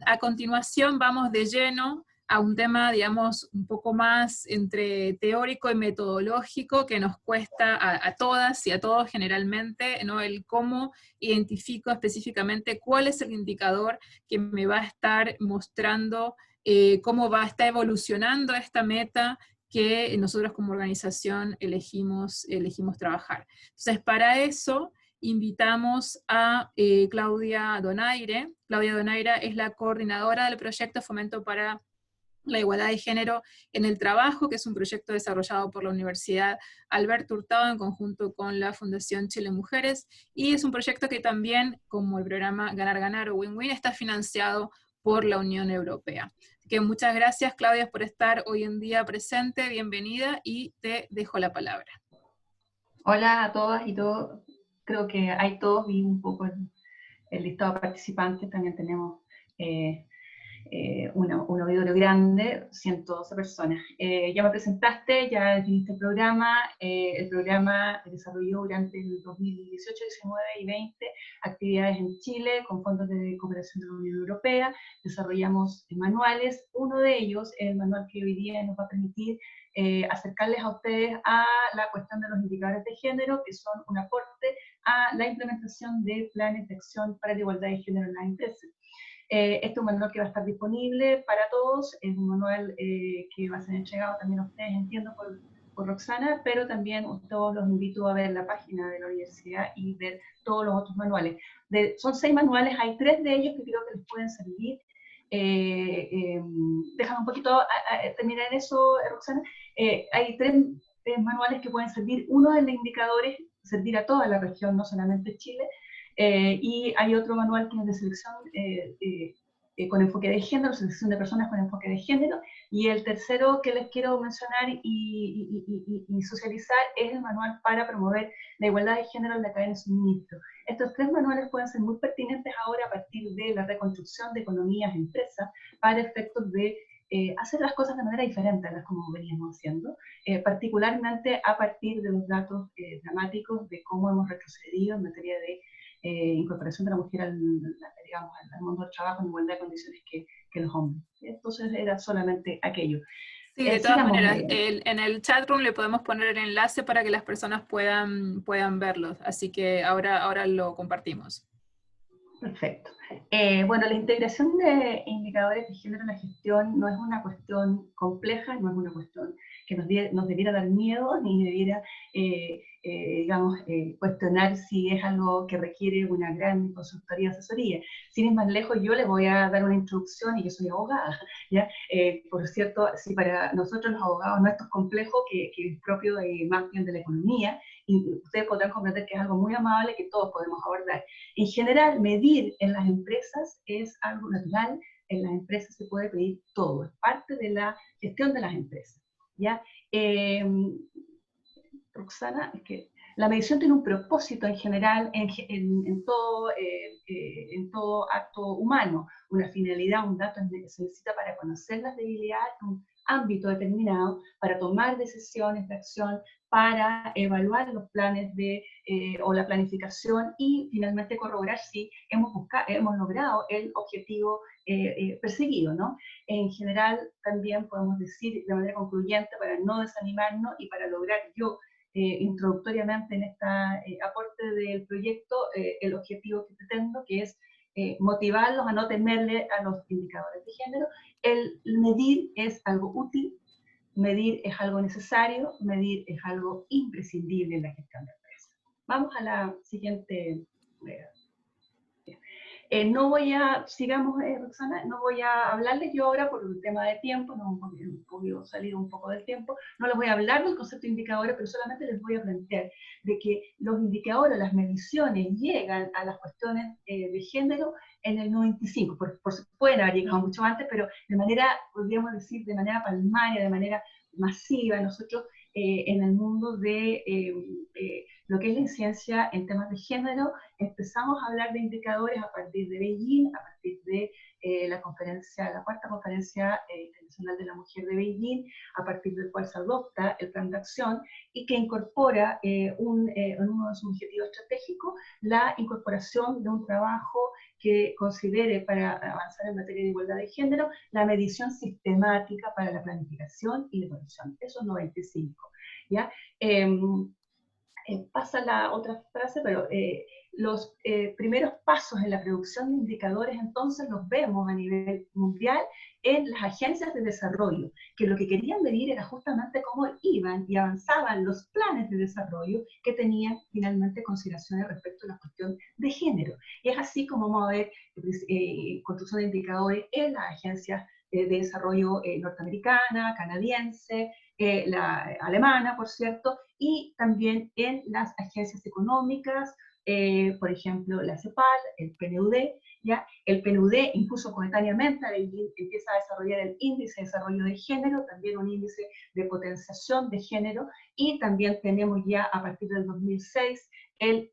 a continuación vamos de lleno a un tema, digamos, un poco más entre teórico y metodológico, que nos cuesta a todas y a todos generalmente, ¿no? El cómo identifico específicamente cuál es el indicador que me va a estar mostrando cómo va a estar evolucionando esta meta que nosotros como organización elegimos trabajar. Entonces, para eso invitamos a Claudia Donaire. Claudia Donaire es la coordinadora del proyecto Fomento para la Igualdad de Género en el Trabajo, que es un proyecto desarrollado por la Universidad Alberto Hurtado en conjunto con la Fundación Chile Mujeres, y es un proyecto que también, como el programa Ganar Ganar o Win Win, está financiado por la Unión Europea. Así que muchas gracias, Claudia, por estar hoy en día presente, bienvenida, y te dejo la palabra. Hola a todas y todos, creo que hay todos, vi un poco el listado de participantes, también tenemos un auditorio grande, 112 personas. Ya me presentaste, ya definiste el programa desarrolló durante el 2018, 19 y 20 actividades en Chile con fondos de cooperación de la Unión Europea, desarrollamos manuales, uno de ellos, el manual que hoy día nos va a permitir acercarles a ustedes a la cuestión de los indicadores de género, que son un aporte a la implementación de planes de acción para la igualdad de género en las empresas. Este es un manual que va a estar disponible para todos, es un manual que va a ser entregado también a ustedes, entiendo, por Roxana, pero también todos los invito a ver la página de la universidad y ver todos los otros manuales. Son 6 manuales, hay 3 de ellos que creo que les pueden servir. Déjame un poquito terminar eso, Roxana. Hay 3 manuales que pueden servir. Uno de los indicadores, servir a toda la región, no solamente Chile. Y hay otro manual que es de selección con enfoque de género, selección de personas con enfoque de género, y el tercero que les quiero mencionar y socializar es el manual para promover la igualdad de género en la cadena de suministro. Estos 3 manuales pueden ser muy pertinentes ahora a partir de la reconstrucción de economías, empresas, para efectos de hacer las cosas de manera diferente a las como veníamos haciendo, particularmente a partir de los datos dramáticos de cómo hemos retrocedido en materia de incorporación de la mujer al mundo del trabajo en igualdad de condiciones que los hombres. Entonces era solamente aquello. Sí, de todas maneras, en el chatroom le podemos poner el enlace para que las personas puedan verlos, así que ahora lo compartimos. Perfecto. Bueno, la integración de indicadores de género en la gestión no es una cuestión compleja, no es una cuestión que nos debiera dar miedo, ni debiera, cuestionar si es algo que requiere una gran consultoría de asesoría. Sin ir más lejos, yo les voy a dar una introducción, y yo soy abogada, ¿ya? Por cierto, si para nosotros los abogados no es tan complejo, que es propio más bien de la economía, y ustedes podrán comprender que es algo muy amable que todos podemos abordar. En general, medir en las empresas es algo natural, en las empresas se puede pedir todo, es parte de la gestión de las empresas, ¿ya? Roxana, es que la medición tiene un propósito en general en todo acto humano, una finalidad, un dato que se necesita para conocer las debilidades de un ámbito determinado, para tomar decisiones de acción, para evaluar los planes o la planificación y finalmente corroborar si hemos logrado el objetivo perseguido, ¿no? En general también podemos decir de manera concluyente, para no desanimarnos y para lograr introductoriamente en este aporte del proyecto el objetivo que pretendo, que es motivarlos a no temerle a los indicadores de género. El medir es algo útil, medir es algo necesario, medir es algo imprescindible en la gestión de empresas. Vamos a la siguiente. Roxana, no voy a hablarles yo ahora por un tema de tiempo, no podido salir un poco del tiempo, no les voy a hablar del concepto de indicadores, pero solamente les voy a plantear de que los indicadores, las mediciones llegan a las cuestiones de género en el 95, pueden haber llegado mucho antes, pero de manera, podríamos decir, de manera palmaria, de manera masiva, nosotros en el mundo de lo que es la incidencia en temas de género, empezamos a hablar de indicadores a partir de Beijing, a partir de la cuarta conferencia internacional de la mujer de Beijing, a partir del cual se adopta el plan de acción y que incorpora en uno de sus objetivos estratégicos la incorporación de un trabajo que considere para avanzar en materia de igualdad de género la medición sistemática para la planificación y la evaluación. Eso es 95. ¿Ya? Pasa la otra frase, pero los primeros pasos en la producción de indicadores entonces los vemos a nivel mundial en las agencias de desarrollo, que lo que querían medir era justamente cómo iban y avanzaban los planes de desarrollo que tenían finalmente consideraciones respecto a la cuestión de género. Y es así como vamos a ver construcción de indicadores en las agencias de desarrollo norteamericana, canadiense, la alemana, por cierto, y también en las agencias económicas, por ejemplo, la CEPAL, el PNUD, ¿ya? El PNUD, incluso coetáneamente, empieza a desarrollar el índice de desarrollo de género, también un índice de potenciación de género, y también tenemos ya a partir del 2006 el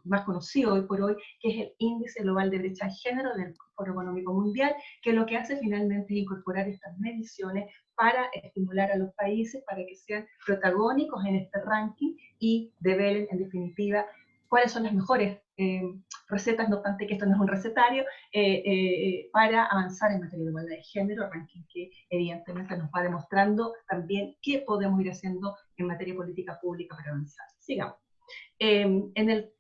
más conocido hoy por hoy, que es el índice global de brecha de género del Foro Económico Mundial, que lo que hace finalmente es incorporar estas mediciones para estimular a los países para que sean protagónicos en este ranking y develen, en definitiva, cuáles son las mejores recetas, no obstante que esto no es un recetario, para avanzar en materia de igualdad de género, ranking que evidentemente nos va demostrando también qué podemos ir haciendo en materia de política pública para avanzar. Sigamos. En el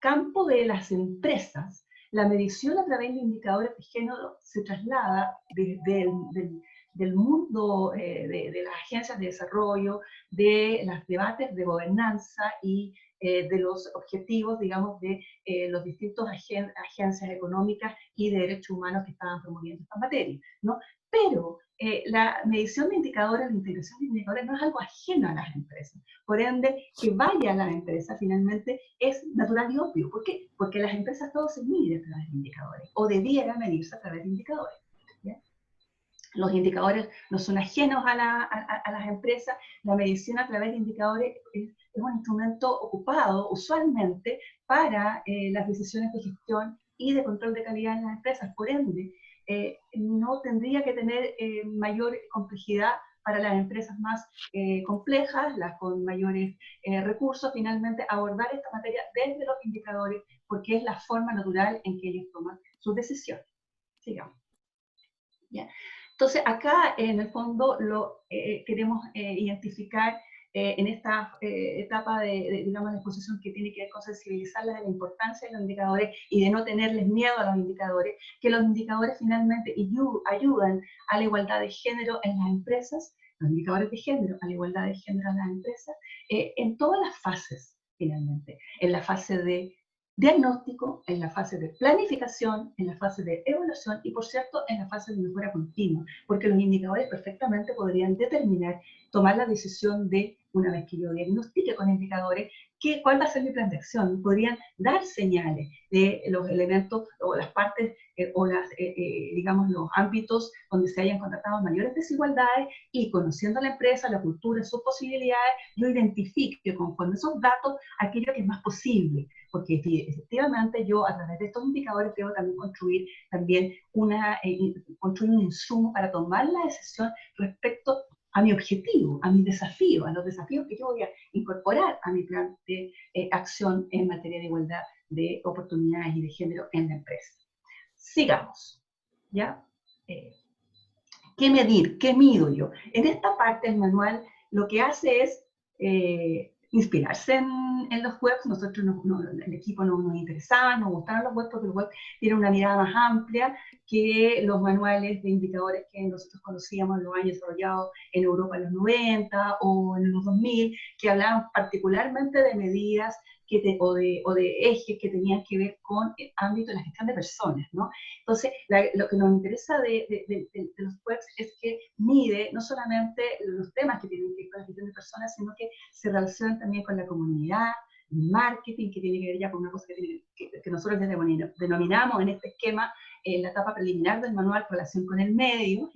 campo de las empresas, la medición a través de indicadores de género se traslada del mundo de las agencias de desarrollo, de los debates de gobernanza y de los objetivos, digamos, de los distintos agencias económicas y de derechos humanos que estaban promoviendo esta materia, ¿no? Pero la medición de indicadores, la integración de indicadores no es algo ajeno a las empresas. Por ende, que vaya a las empresas finalmente es natural y obvio. ¿Por qué? Porque las empresas todo se mide a través de indicadores, o debiera medirse a través de indicadores. ¿Ya? Los indicadores no son ajenos a las empresas. La medición a través de indicadores es un instrumento ocupado usualmente para las decisiones de gestión y de control de calidad en las empresas. Por ende, no tendría que tener mayor complejidad para las empresas más complejas, las con mayores recursos, finalmente abordar esta materia desde los indicadores, porque es la forma natural en que ellos toman sus decisiones. Sigamos. ¿Ya? Entonces, acá en el fondo queremos identificar en esta etapa digamos, de exposición que tiene que ver con sensibilizarlas de la importancia de los indicadores y de no tenerles miedo a los indicadores, que los indicadores finalmente ayudan a la igualdad de género en las empresas, los indicadores de género, a la igualdad de género en las empresas, en todas las fases, finalmente, en la fase de diagnóstico, en la fase de planificación, en la fase de evaluación y, por cierto, en la fase de mejora continua, porque los indicadores perfectamente podrían determinar, tomar la decisión de, una vez que yo diagnostique con indicadores, cuál va a ser mi plan de acción. Podrían dar señales de los elementos o las partes o digamos, los ámbitos donde se hayan constatado mayores desigualdades y conociendo a la empresa, la cultura, sus posibilidades, yo identifique conforme esos datos aquello que es más posible. Porque efectivamente yo a través de estos indicadores debo también construir un insumo para tomar la decisión respecto a mi objetivo, a mi desafío, a los desafíos que yo voy a incorporar a mi plan de acción en materia de igualdad de oportunidades y de género en la empresa. Sigamos, ¿ya? ¿Qué medir? ¿Qué mido yo? En esta parte el manual lo que hace es inspirarse en los webs. Nosotros, el equipo nos interesaba, nos gustaron los webs porque los webs tienen una mirada más amplia que los manuales de indicadores que nosotros conocíamos en los años desarrollados en Europa en los 90 o en los 2000, que hablaban particularmente de medidas o de ejes que tenían que ver con el ámbito de la gestión de personas, ¿no? Entonces, lo que nos interesa de los webs es que mide no solamente los temas que tienen que ver con la gestión de personas, sino que se relacionan también con la comunidad, marketing, que tiene que ver ya con una cosa que nosotros denominamos en este esquema la etapa preliminar del manual, relación con el medio,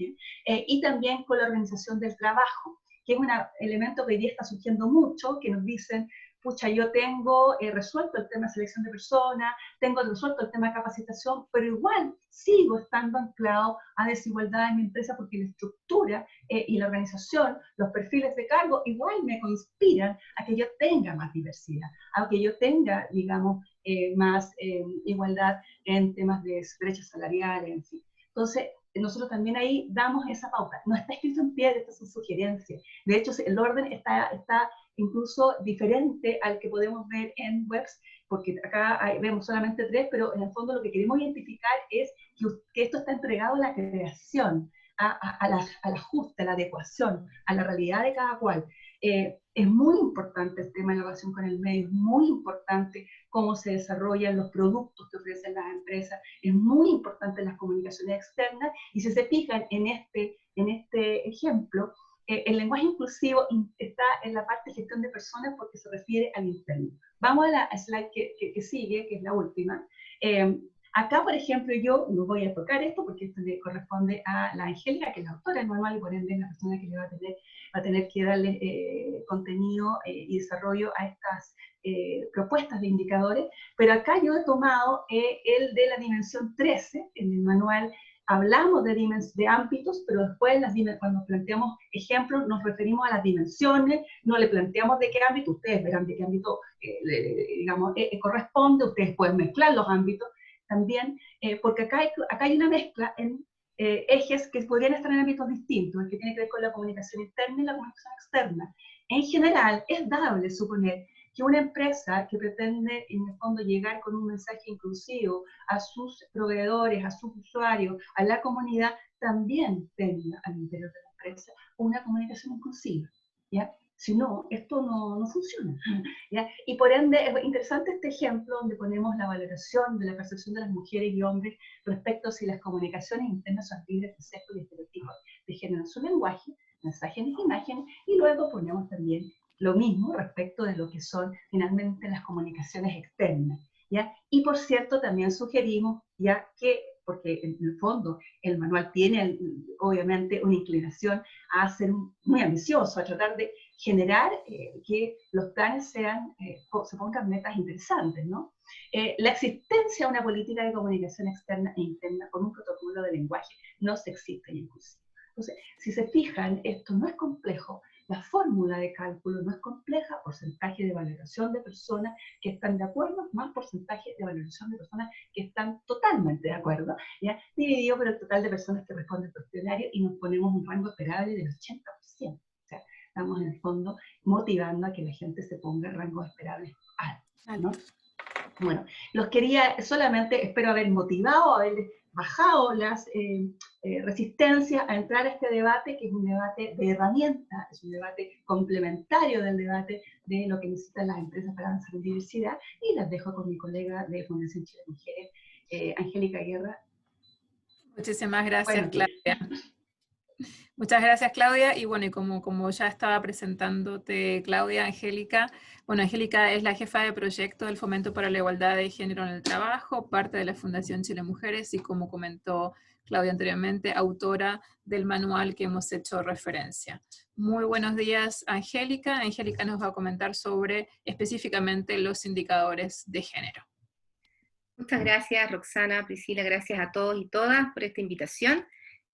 y también con la organización del trabajo, que es un elemento que hoy día está surgiendo mucho, que nos dicen, pucha, yo tengo resuelto el tema de selección de personas, tengo resuelto el tema de capacitación, pero igual sigo estando anclado a desigualdad en mi empresa porque la estructura y la organización, los perfiles de cargo, igual me conspiran a que yo tenga más diversidad, a que yo tenga, digamos, más igualdad en temas de brechas salariales, en fin. Entonces, nosotros también ahí damos esa pauta. No está escrito en piedra, estas son sugerencias. De hecho, el orden está incluso diferente al que podemos ver en webs, porque acá vemos solamente 3, pero en el fondo lo que queremos identificar es que esto está entregado a la creación, al ajuste, a la adecuación, a la realidad de cada cual. Es muy importante el tema de la relación con el medio, es muy importante cómo se desarrollan los productos que ofrecen las empresas, es muy importante las comunicaciones externas, y si se fijan en este ejemplo, el lenguaje inclusivo está en la parte de gestión de personas porque se refiere al interno. Vamos a la slide que sigue, que es la última. Acá, por ejemplo, yo no voy a tocar esto porque esto le corresponde a la Angélica, que es la autora del manual, y por ende es la persona que le va a tener que darle contenido y desarrollo a estas propuestas de indicadores. Pero acá yo he tomado el de la dimensión 13, en el manual. Hablamos de ámbitos, pero después cuando planteamos ejemplos nos referimos a las dimensiones, no le planteamos de qué ámbito, ustedes verán de qué ámbito digamos, corresponde, ustedes pueden mezclar los ámbitos también, porque acá hay una mezcla en ejes que podrían estar en ámbitos distintos, el que tiene que ver con la comunicación interna y la comunicación externa. En general, es dable suponer que una empresa que pretende, en el fondo, llegar con un mensaje inclusivo a sus proveedores, a sus usuarios, a la comunidad, también tenga al interior de la empresa una comunicación inclusiva, ¿ya? Si no, esto no funciona, ¿ya? Y por ende, es interesante este ejemplo donde ponemos la valoración de la percepción de las mujeres y hombres respecto a si las comunicaciones internas son libres de sesgo y estereotipos de género en su lenguaje, mensajes e imágenes, y luego ponemos también lo mismo respecto de lo que son finalmente las comunicaciones externas, ¿ya? Y por cierto, también sugerimos, ya que, porque en el fondo el manual tiene obviamente una inclinación a ser muy ambicioso, a tratar de generar que los planes se pongan metas interesantes, ¿no? La existencia de una política de comunicación externa e interna con un protocolo de lenguaje no sexista y inclusivo. Entonces, si se fijan, esto no es complejo, la fórmula de cálculo no es compleja, porcentaje de valoración de personas que están de acuerdo, más porcentaje de valoración de personas que están totalmente de acuerdo, ¿ya? Dividido por el total de personas que responden al cuestionario, y nos ponemos un rango esperable del 80%. O sea, estamos en el fondo motivando a que la gente se ponga rangos esperables altos, ¿no? Bueno, los quería solamente, espero haber motivado, haber bajado las resistencias a entrar a este debate, que es un debate de herramientas, es un debate complementario del debate de lo que necesitan las empresas para avanzar en diversidad, y las dejo con mi colega de Fundación Chile Mujeres, Angélica Guerra. Muchísimas gracias, Claudia. Muchas gracias, Claudia. Y bueno, y como ya estaba presentándote, Claudia, Angélica, bueno, Angélica es la jefa de proyecto del Fomento para la Igualdad de Género en el Trabajo, parte de la Fundación Chile Mujeres, y como comentó Claudia anteriormente, autora del manual que hemos hecho referencia. Muy buenos días, Angélica. Angélica nos va a comentar sobre específicamente los indicadores de género. Muchas gracias, Roxana, Priscila, gracias a todos y todas por esta invitación.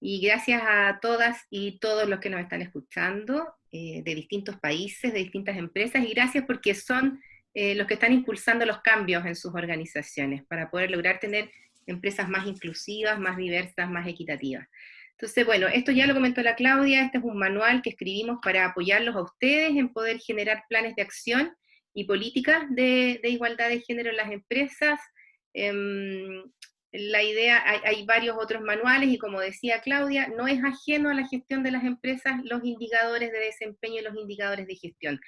Y gracias a todas y todos los que nos están escuchando, de distintos países, de distintas empresas, y gracias porque son los que están impulsando los cambios en sus organizaciones para poder lograr tener empresas más inclusivas, más diversas, más equitativas. Entonces, bueno, esto ya lo comentó la Claudia, este es un manual que escribimos para apoyarlos a ustedes en poder generar planes de acción y políticas de igualdad de género en las empresas. La idea, hay varios otros manuales, y como decía Claudia, no es ajeno a la gestión de las empresas los indicadores de desempeño y los indicadores de gestión.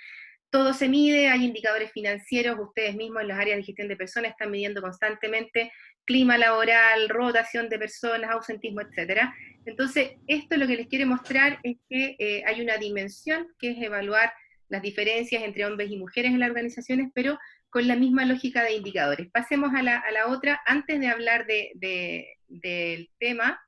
todo se mide, hay indicadores financieros, ustedes mismos en las áreas de gestión de personas están midiendo constantemente clima laboral, rotación de personas, ausentismo, etcétera. Entonces, esto lo que les quiero mostrar es que hay una dimensión que es evaluar las diferencias entre hombres y mujeres en las organizaciones, pero con la misma lógica de indicadores. Pasemos a la otra, antes de hablar del tema,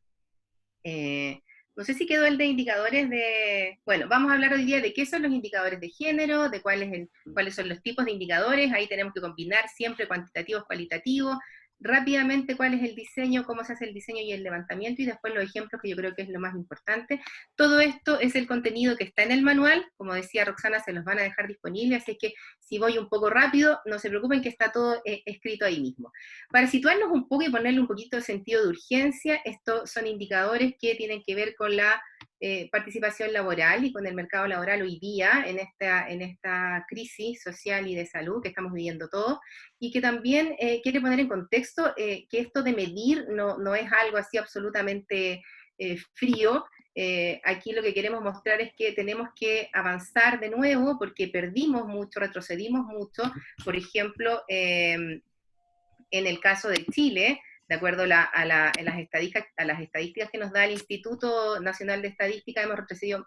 no sé si quedó el de indicadores de... Bueno, vamos a hablar hoy día de qué son los indicadores de género, de cuáles son los tipos de indicadores, ahí tenemos que combinar siempre cuantitativos, cualitativos, rápidamente cuál es el diseño, cómo se hace el diseño y el levantamiento, y después los ejemplos, que yo creo que es lo más importante. Todo esto es el contenido que está en el manual, como decía Roxana, se los van a dejar disponibles, así que si voy un poco rápido, no se preocupen que está todo escrito ahí mismo. Para situarnos un poco y ponerle un poquito de sentido de urgencia, estos son indicadores que tienen que ver con la participación laboral y con el mercado laboral hoy día, en esta crisis social y de salud que estamos viviendo todos, y que también quiere poner en contexto que esto de medir no es algo así absolutamente frío. Aquí lo que queremos mostrar es que tenemos que avanzar de nuevo porque perdimos mucho, retrocedimos mucho. Por ejemplo, en el caso de Chile, de acuerdo a las estadísticas que nos da el Instituto Nacional de Estadística, hemos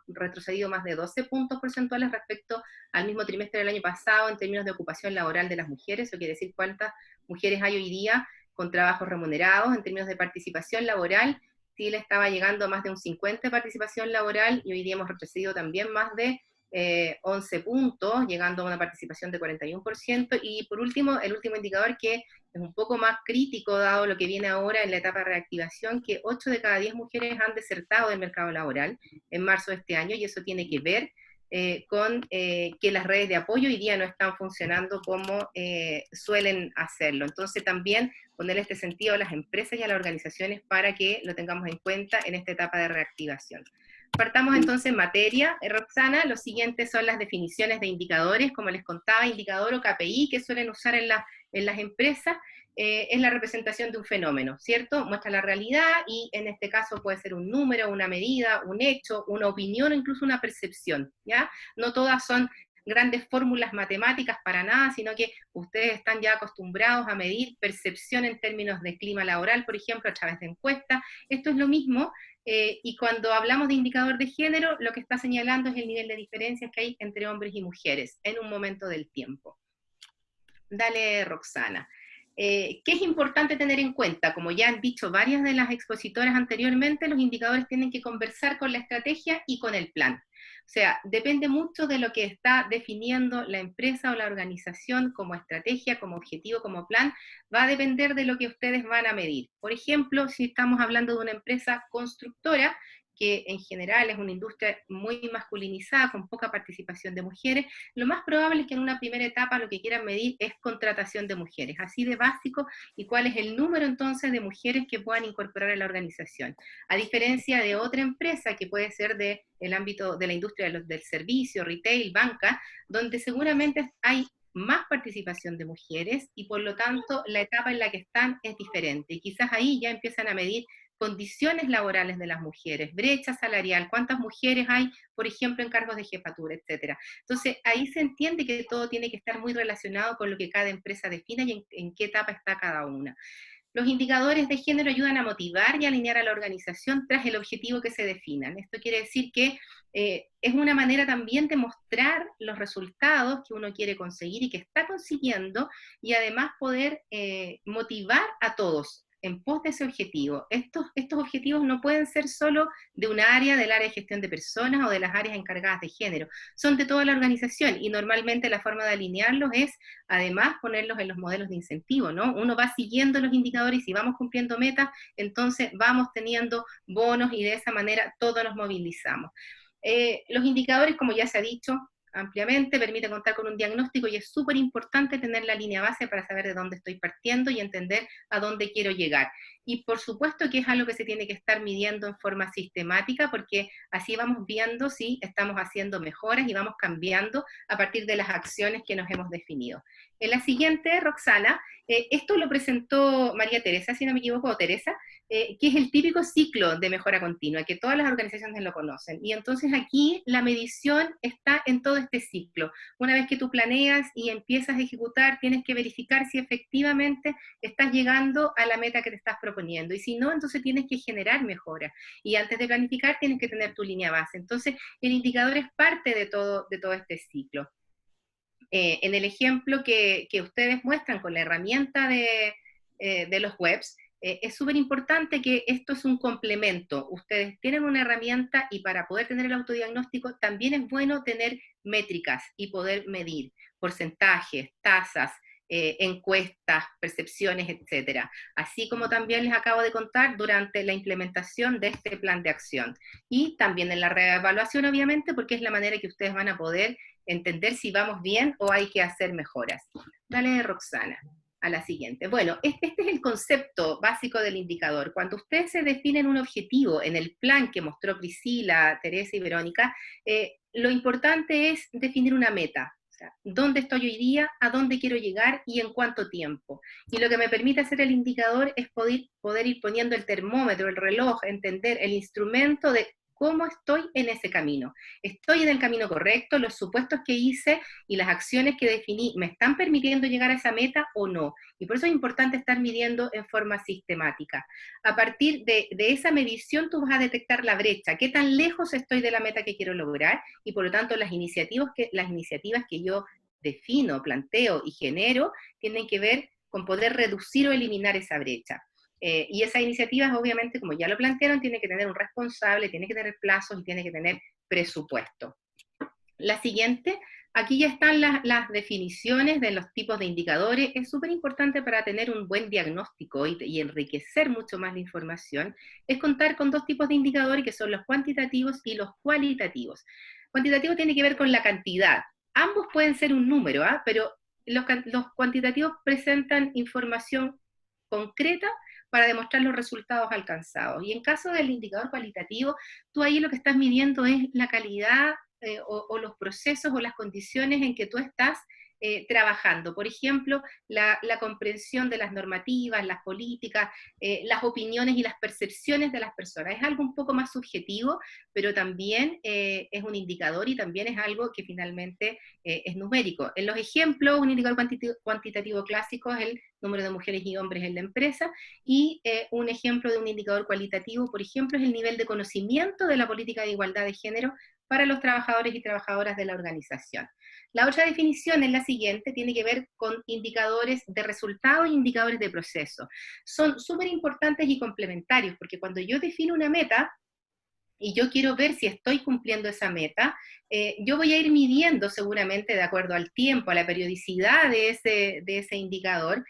retrocedido más de 12 puntos porcentuales respecto al mismo trimestre del año pasado en términos de ocupación laboral de las mujeres. Eso quiere decir cuántas mujeres hay hoy día con trabajos remunerados. En términos de participación laboral, Chile estaba llegando a más de un 50% de participación laboral, y hoy día hemos retrocedido también más de 11 puntos, llegando a una participación de 41%, y por último, el último indicador que es un poco más crítico dado lo que viene ahora en la etapa de reactivación, que 8 de cada 10 mujeres han desertado del mercado laboral en marzo de este año, y eso tiene que ver con que las redes de apoyo hoy día no están funcionando como suelen hacerlo. Entonces también ponerle este sentido a las empresas y a las organizaciones para que lo tengamos en cuenta en esta etapa de reactivación. Partamos entonces en materia, Roxana. Los siguientes son las definiciones de indicadores, como les contaba, indicador o KPI que suelen usar en las empresas, es la representación de un fenómeno, ¿cierto? Muestra la realidad y en este caso puede ser un número, una medida, un hecho, una opinión o incluso una percepción, ¿ya? No todas son grandes fórmulas matemáticas para nada, sino que ustedes están ya acostumbrados a medir percepción en términos de clima laboral, por ejemplo, a través de encuestas. Esto es lo mismo, y cuando hablamos de indicador de género, lo que está señalando es el nivel de diferencias que hay entre hombres y mujeres en un momento del tiempo. Dale, Roxana. ¿Qué es importante tener en cuenta? Como ya han dicho varias de las expositoras anteriormente, los indicadores tienen que conversar con la estrategia y con el plan. O sea, depende mucho de lo que está definiendo la empresa o la organización como estrategia, como objetivo, como plan, va a depender de lo que ustedes van a medir. Por ejemplo, si estamos hablando de una empresa constructora, que en general es una industria muy masculinizada, con poca participación de mujeres, lo más probable es que en una primera etapa lo que quieran medir es contratación de mujeres, así de básico, y cuál es el número entonces de mujeres que puedan incorporar a la organización. A diferencia de otra empresa que puede ser del ámbito de la industria del servicio, retail, banca, donde seguramente hay más participación de mujeres y por lo tanto la etapa en la que están es diferente, y quizás ahí ya empiezan a medir condiciones laborales de las mujeres, brecha salarial, cuántas mujeres hay, por ejemplo, en cargos de jefatura, etcétera. Entonces, ahí se entiende que todo tiene que estar muy relacionado con lo que cada empresa defina y en qué etapa está cada una. Los indicadores de género ayudan a motivar y a alinear a la organización tras el objetivo que se definan. Esto quiere decir que es una manera también de mostrar los resultados que uno quiere conseguir y que está consiguiendo, y además poder motivar a todos en pos de ese objetivo. Estos objetivos no pueden ser solo de un área, del área de gestión de personas o de las áreas encargadas de género, son de toda la organización, y normalmente la forma de alinearlos es, además, ponerlos en los modelos de incentivo, ¿no? Uno va siguiendo los indicadores y si vamos cumpliendo metas, entonces vamos teniendo bonos y de esa manera todos nos movilizamos. Los indicadores, como ya se ha dicho ampliamente, permite contar con un diagnóstico y es súper importante tener la línea base para saber de dónde estoy partiendo y entender a dónde quiero llegar. Y por supuesto que es algo que se tiene que estar midiendo en forma sistemática, porque así vamos viendo si estamos haciendo mejoras y vamos cambiando a partir de las acciones que nos hemos definido. En la siguiente, Roxana, esto lo presentó María Teresa, si no me equivoco, Teresa, que es el típico ciclo de mejora continua, que todas las organizaciones lo conocen. Y entonces aquí la medición está en todo este ciclo. Una vez que tú planeas y empiezas a ejecutar, tienes que verificar si efectivamente estás llegando a la meta que te estás proponiendo. Y si no, entonces tienes que generar mejoras. Y antes de planificar, tienes que tener tu línea base. Entonces, el indicador es parte de todo este ciclo. En el ejemplo que ustedes muestran con la herramienta de los webs, es súper importante que esto es un complemento. Ustedes tienen una herramienta y para poder tener el autodiagnóstico también es bueno tener métricas y poder medir porcentajes, tasas, encuestas, percepciones, etcétera. Así como también les acabo de contar durante la implementación de este plan de acción. Y también en la reevaluación, obviamente, porque es la manera que ustedes van a poder entender si vamos bien o hay que hacer mejoras. Dale, Roxana, a la siguiente. Bueno, este es el concepto básico del indicador. Cuando ustedes se definen un objetivo en el plan que mostró Priscila, Teresa y Verónica, lo importante es definir una meta. O sea, ¿dónde estoy hoy día? ¿A dónde quiero llegar? ¿Y en cuánto tiempo? Y lo que me permite hacer el indicador es poder ir poniendo el termómetro, el reloj, entender el instrumento de cómo estoy en ese camino. ¿Estoy en el camino correcto? ¿Los supuestos que hice y las acciones que definí me están permitiendo llegar a esa meta o no? Y por eso es importante estar midiendo en forma sistemática. A partir de esa medición tú vas a detectar la brecha, qué tan lejos estoy de la meta que quiero lograr, y por lo tanto las iniciativas que yo defino, planteo y genero tienen que ver con poder reducir o eliminar esa brecha. Y esas iniciativas, obviamente, como ya lo plantearon, tiene que tener un responsable, tiene que tener plazos y tiene que tener presupuesto. La siguiente, aquí ya están las definiciones de los tipos de indicadores. Es súper importante para tener un buen diagnóstico y enriquecer mucho más la información, es contar con dos tipos de indicadores que son los cuantitativos y los cualitativos. Cuantitativo tiene que ver con la cantidad. Ambos pueden ser un número, pero los cuantitativos presentan información concreta para demostrar los resultados alcanzados. Y en caso del indicador cualitativo, tú ahí lo que estás midiendo es la calidad o los procesos o las condiciones en que tú estás trabajando. Por ejemplo, la comprensión de las normativas, las políticas, las opiniones y las percepciones de las personas. Es algo un poco más subjetivo, pero también es un indicador y también es algo que finalmente es numérico. En los ejemplos, un indicador cuantitativo clásico es el número de mujeres y hombres en la empresa, y un ejemplo de un indicador cualitativo, por ejemplo, es el nivel de conocimiento de la política de igualdad de género para los trabajadores y trabajadoras de la organización. La otra definición es la siguiente, tiene que ver con indicadores de resultado e indicadores de proceso. Son súper importantes y complementarios, porque cuando yo defino una meta, y yo quiero ver si estoy cumpliendo esa meta, yo voy a ir midiendo seguramente de acuerdo al tiempo, a la periodicidad de ese indicador.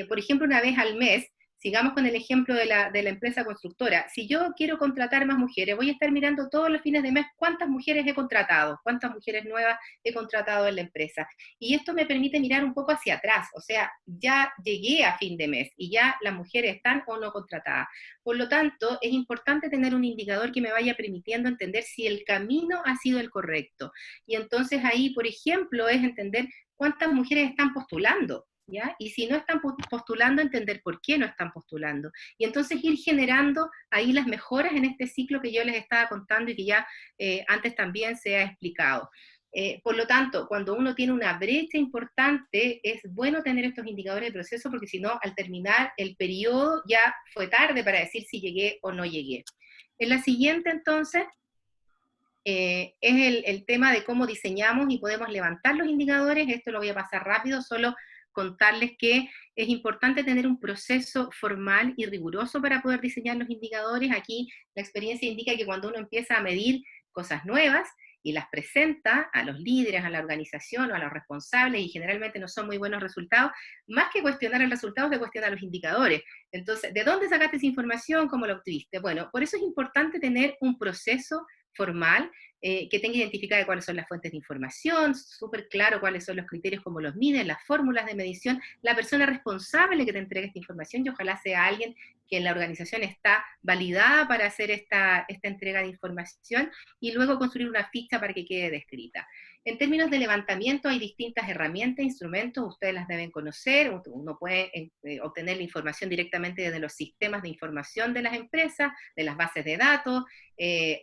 Por ejemplo, una vez al mes, sigamos con el ejemplo de la empresa constructora. Si yo quiero contratar más mujeres, voy a estar mirando todos los fines de mes cuántas mujeres he contratado, cuántas mujeres nuevas he contratado en la empresa. Y esto me permite mirar un poco hacia atrás, o sea, ya llegué a fin de mes y ya las mujeres están o no contratadas. Por lo tanto, es importante tener un indicador que me vaya permitiendo entender si el camino ha sido el correcto. Y entonces ahí, por ejemplo, es entender cuántas mujeres están postulando, ¿ya? Y si no están postulando, entender por qué no están postulando. Y entonces ir generando ahí las mejoras en este ciclo que yo les estaba contando y que ya antes también se ha explicado. Por lo tanto, cuando uno tiene una brecha importante, es bueno tener estos indicadores de proceso, porque si no, al terminar el periodo ya fue tarde para decir si llegué o no llegué. En la siguiente, entonces, es el tema de cómo diseñamos y podemos levantar los indicadores. Esto lo voy a pasar rápido, solo contarles que es importante tener un proceso formal y riguroso para poder diseñar los indicadores. Aquí la experiencia indica que cuando uno empieza a medir cosas nuevas y las presenta a los líderes, a la organización o a los responsables, y generalmente no son muy buenos resultados, más que cuestionar el resultado, se cuestionan los indicadores. Entonces, ¿de dónde sacaste esa información? ¿Cómo la obtuviste? Bueno, por eso es importante tener un proceso formal, que tenga identificada cuáles son las fuentes de información, súper claro cuáles son los criterios, cómo los miden, las fórmulas de medición, la persona responsable que te entregue esta información, y ojalá sea alguien que en la organización está validada para hacer esta entrega de información, y luego construir una ficha para que quede descrita. En términos de levantamiento hay distintas herramientas, instrumentos, ustedes las deben conocer, uno puede obtener la información directamente desde los sistemas de información de las empresas, de las bases de datos,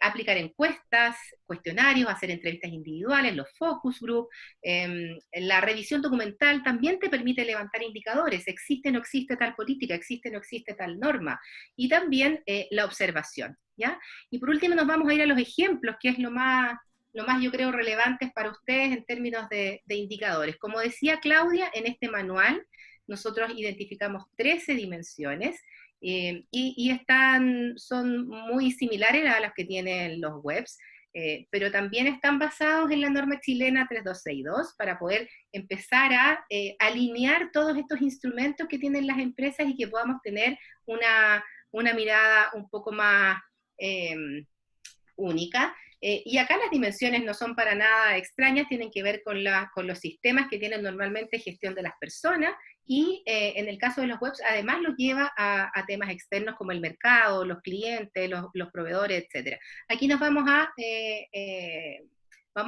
aplicar encuestas, cuestionarios, hacer entrevistas individuales, los focus group, la revisión documental también te permite levantar indicadores, existe o no existe tal política, existe o no existe tal norma, y también la observación, ¿ya? Y por último nos vamos a ir a los ejemplos, que es lo más yo creo relevantes para ustedes en términos de indicadores. Como decía Claudia, en este manual nosotros identificamos 13 dimensiones, y son muy similares a las que tienen los webs, pero también están basados en la norma chilena 3262 para poder empezar a alinear todos estos instrumentos que tienen las empresas y que podamos tener una mirada un poco más única. Y acá las dimensiones no son para nada extrañas, tienen que ver con los sistemas que tienen normalmente gestión de las personas, y en el caso de los webs, además los lleva a temas externos como el mercado, los clientes, los proveedores, etc. Aquí nos vamos a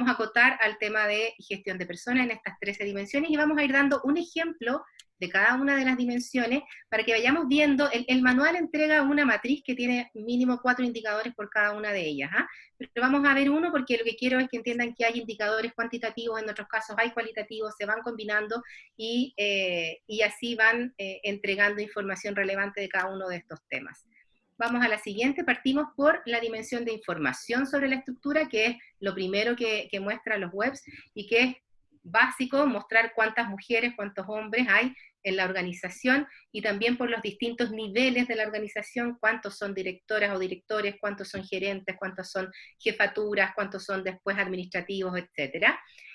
acotar al tema de gestión de personas en estas 13 dimensiones, y vamos a ir dando un ejemplo de cada una de las dimensiones para que vayamos viendo. El manual entrega una matriz que tiene mínimo 4 indicadores por cada una de ellas, pero vamos a ver uno porque lo que quiero es que entiendan que hay indicadores cuantitativos, en otros casos hay cualitativos, se van combinando, y así van entregando información relevante de cada uno de estos temas. Vamos a la siguiente, partimos por la dimensión de información sobre la estructura, que es lo primero que muestra los webs, y que es básico mostrar cuántas mujeres, cuántos hombres hay en la organización, y también por los distintos niveles de la organización, cuántos son directoras o directores, cuántos son gerentes, cuántos son jefaturas, cuántos son después administrativos, etc.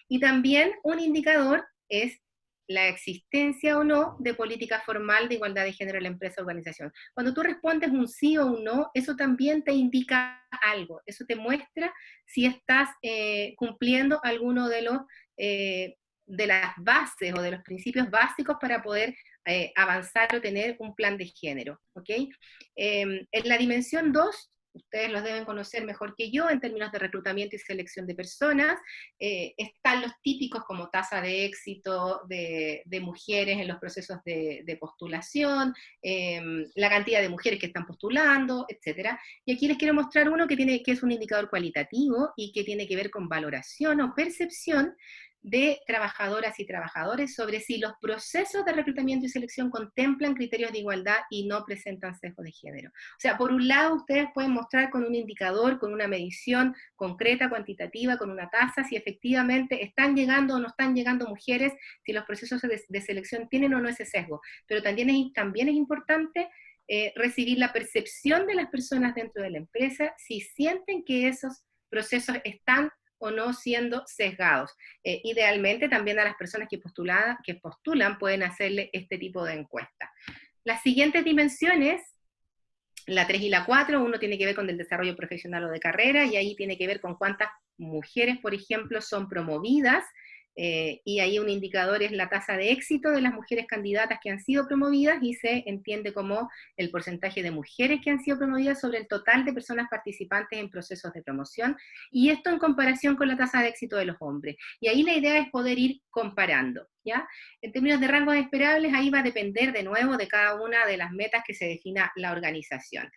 Y también un indicador es la existencia o no de política formal de igualdad de género en la empresa o organización. Cuando tú respondes un sí o un no, eso también te indica algo, eso te muestra si estás cumpliendo alguno de las bases o de los principios básicos para poder avanzar o tener un plan de género, ¿ok? En la dimensión 2, ustedes los deben conocer mejor que yo en términos de reclutamiento y selección de personas, están los típicos como tasa de éxito de mujeres en los procesos de postulación, la cantidad de mujeres que están postulando, etc. Y aquí les quiero mostrar uno que es un indicador cualitativo y que tiene que ver con valoración o percepción de trabajadoras y trabajadores sobre si los procesos de reclutamiento y selección contemplan criterios de igualdad y no presentan sesgo de género. O sea, por un lado ustedes pueden mostrar con un indicador, con una medición concreta, cuantitativa, con una tasa, si efectivamente están llegando o no están llegando mujeres, si los procesos de selección tienen o no ese sesgo. Pero también es importante recibir la percepción de las personas dentro de la empresa, si sienten que esos procesos están o no siendo sesgados. Idealmente también a las personas que postulan pueden hacerle este tipo de encuesta. Las siguientes dimensiones, la 3 y la 4, uno tiene que ver con el desarrollo profesional o de carrera, y ahí tiene que ver con cuántas mujeres, por ejemplo, son promovidas, y ahí un indicador es la tasa de éxito de las mujeres candidatas que han sido promovidas, y se entiende como el porcentaje de mujeres que han sido promovidas sobre el total de personas participantes en procesos de promoción, y esto en comparación con la tasa de éxito de los hombres. Y ahí la idea es poder ir comparando, ¿ya? En términos de rangos esperables, ahí va a depender de nuevo de cada una de las metas que se defina la organización.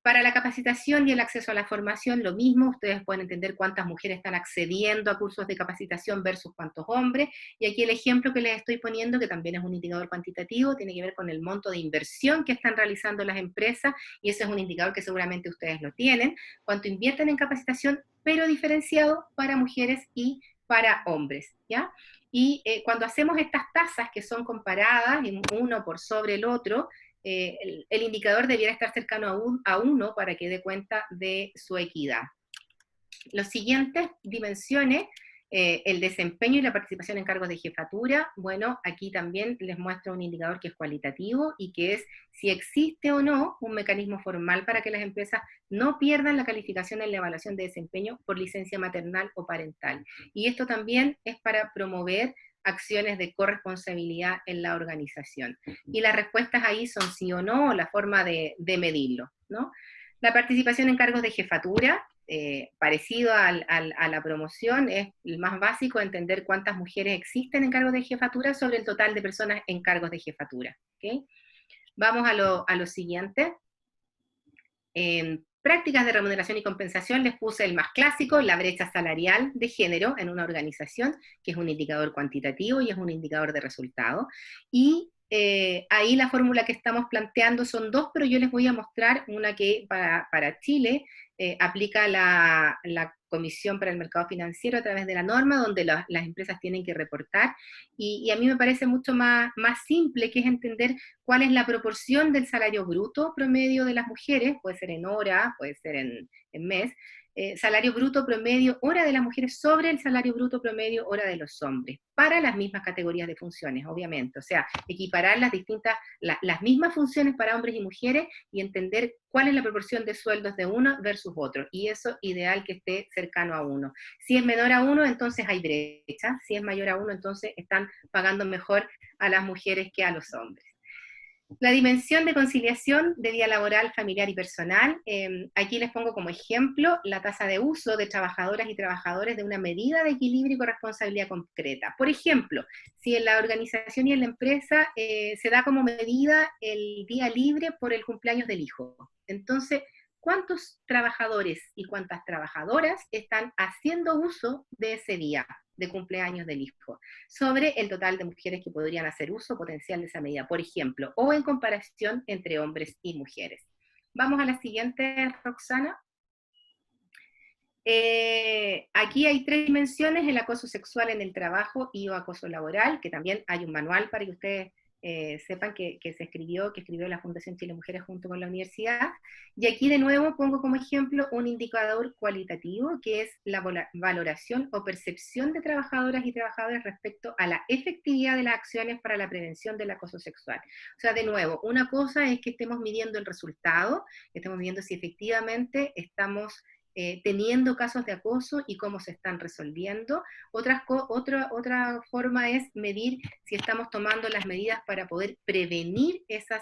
Para la capacitación y el acceso a la formación, lo mismo, ustedes pueden entender cuántas mujeres están accediendo a cursos de capacitación versus cuántos hombres, y aquí el ejemplo que les estoy poniendo, que también es un indicador cuantitativo, tiene que ver con el monto de inversión que están realizando las empresas, y ese es un indicador que seguramente ustedes lo tienen, cuánto invierten en capacitación, pero diferenciado para mujeres y para hombres, ¿ya? Y cuando hacemos estas tasas que son comparadas, uno por sobre el otro, el indicador debiera estar cercano a 1 para que dé cuenta de su equidad. Las siguientes dimensiones El desempeño y la participación en cargos de jefatura, bueno, aquí también les muestro un indicador que es cualitativo y que es si existe o no un mecanismo formal para que las empresas no pierdan la calificación en la evaluación de desempeño por licencia maternal o parental. Y esto también es para promover acciones de corresponsabilidad en la organización. Y las respuestas ahí son sí o no, o la forma de medirlo, ¿no? La participación en cargos de jefatura, parecido a la promoción, es el más básico, entender cuántas mujeres existen en cargos de jefatura sobre el total de personas en cargos de jefatura. ¿Okay? Vamos a lo siguiente. Prácticas de remuneración y compensación, les puse el más clásico, la brecha salarial de género en una organización, que es un indicador cuantitativo y es un indicador de resultado. Y ahí la fórmula que estamos planteando son dos, pero yo les voy a mostrar una que para Chile aplica la Comisión para el Mercado Financiero a través de la norma, donde las empresas tienen que reportar, y a mí me parece mucho más simple, que es entender cuál es la proporción del salario bruto promedio de las mujeres, puede ser en hora, puede ser en mes, salario bruto promedio hora de las mujeres sobre el salario bruto promedio hora de los hombres, para las mismas categorías de funciones, obviamente, o sea, equiparar las mismas funciones para hombres y mujeres y entender cuál es la proporción de sueldos de uno versus otro, y eso ideal que esté cercano a 1. Si es menor a 1, entonces hay brecha, si es mayor a 1, entonces están pagando mejor a las mujeres que a los hombres. La dimensión de conciliación de vida laboral, familiar y personal, aquí les pongo como ejemplo la tasa de uso de trabajadoras y trabajadores de una medida de equilibrio y corresponsabilidad concreta. Por ejemplo, si en la organización y en la empresa se da como medida el día libre por el cumpleaños del hijo. Entonces, ¿cuántos trabajadores y cuántas trabajadoras están haciendo uso de ese día de cumpleaños del hijo, sobre el total de mujeres que podrían hacer uso potencial de esa medida, por ejemplo, o en comparación entre hombres y mujeres? Vamos a la siguiente, Roxana. Aquí hay 3 dimensiones: el acoso sexual en el trabajo y o acoso laboral, que también hay un manual para que ustedes sepan que escribió la Fundación Chile Mujeres junto con la universidad. Y aquí de nuevo pongo como ejemplo un indicador cualitativo, que es la valoración o percepción de trabajadoras y trabajadores respecto a la efectividad de las acciones para la prevención del acoso sexual. O sea, de nuevo, una cosa es que estemos midiendo el resultado, estemos midiendo si efectivamente estamos teniendo casos de acoso y cómo se están resolviendo. Otra forma es medir si estamos tomando las medidas para poder prevenir esas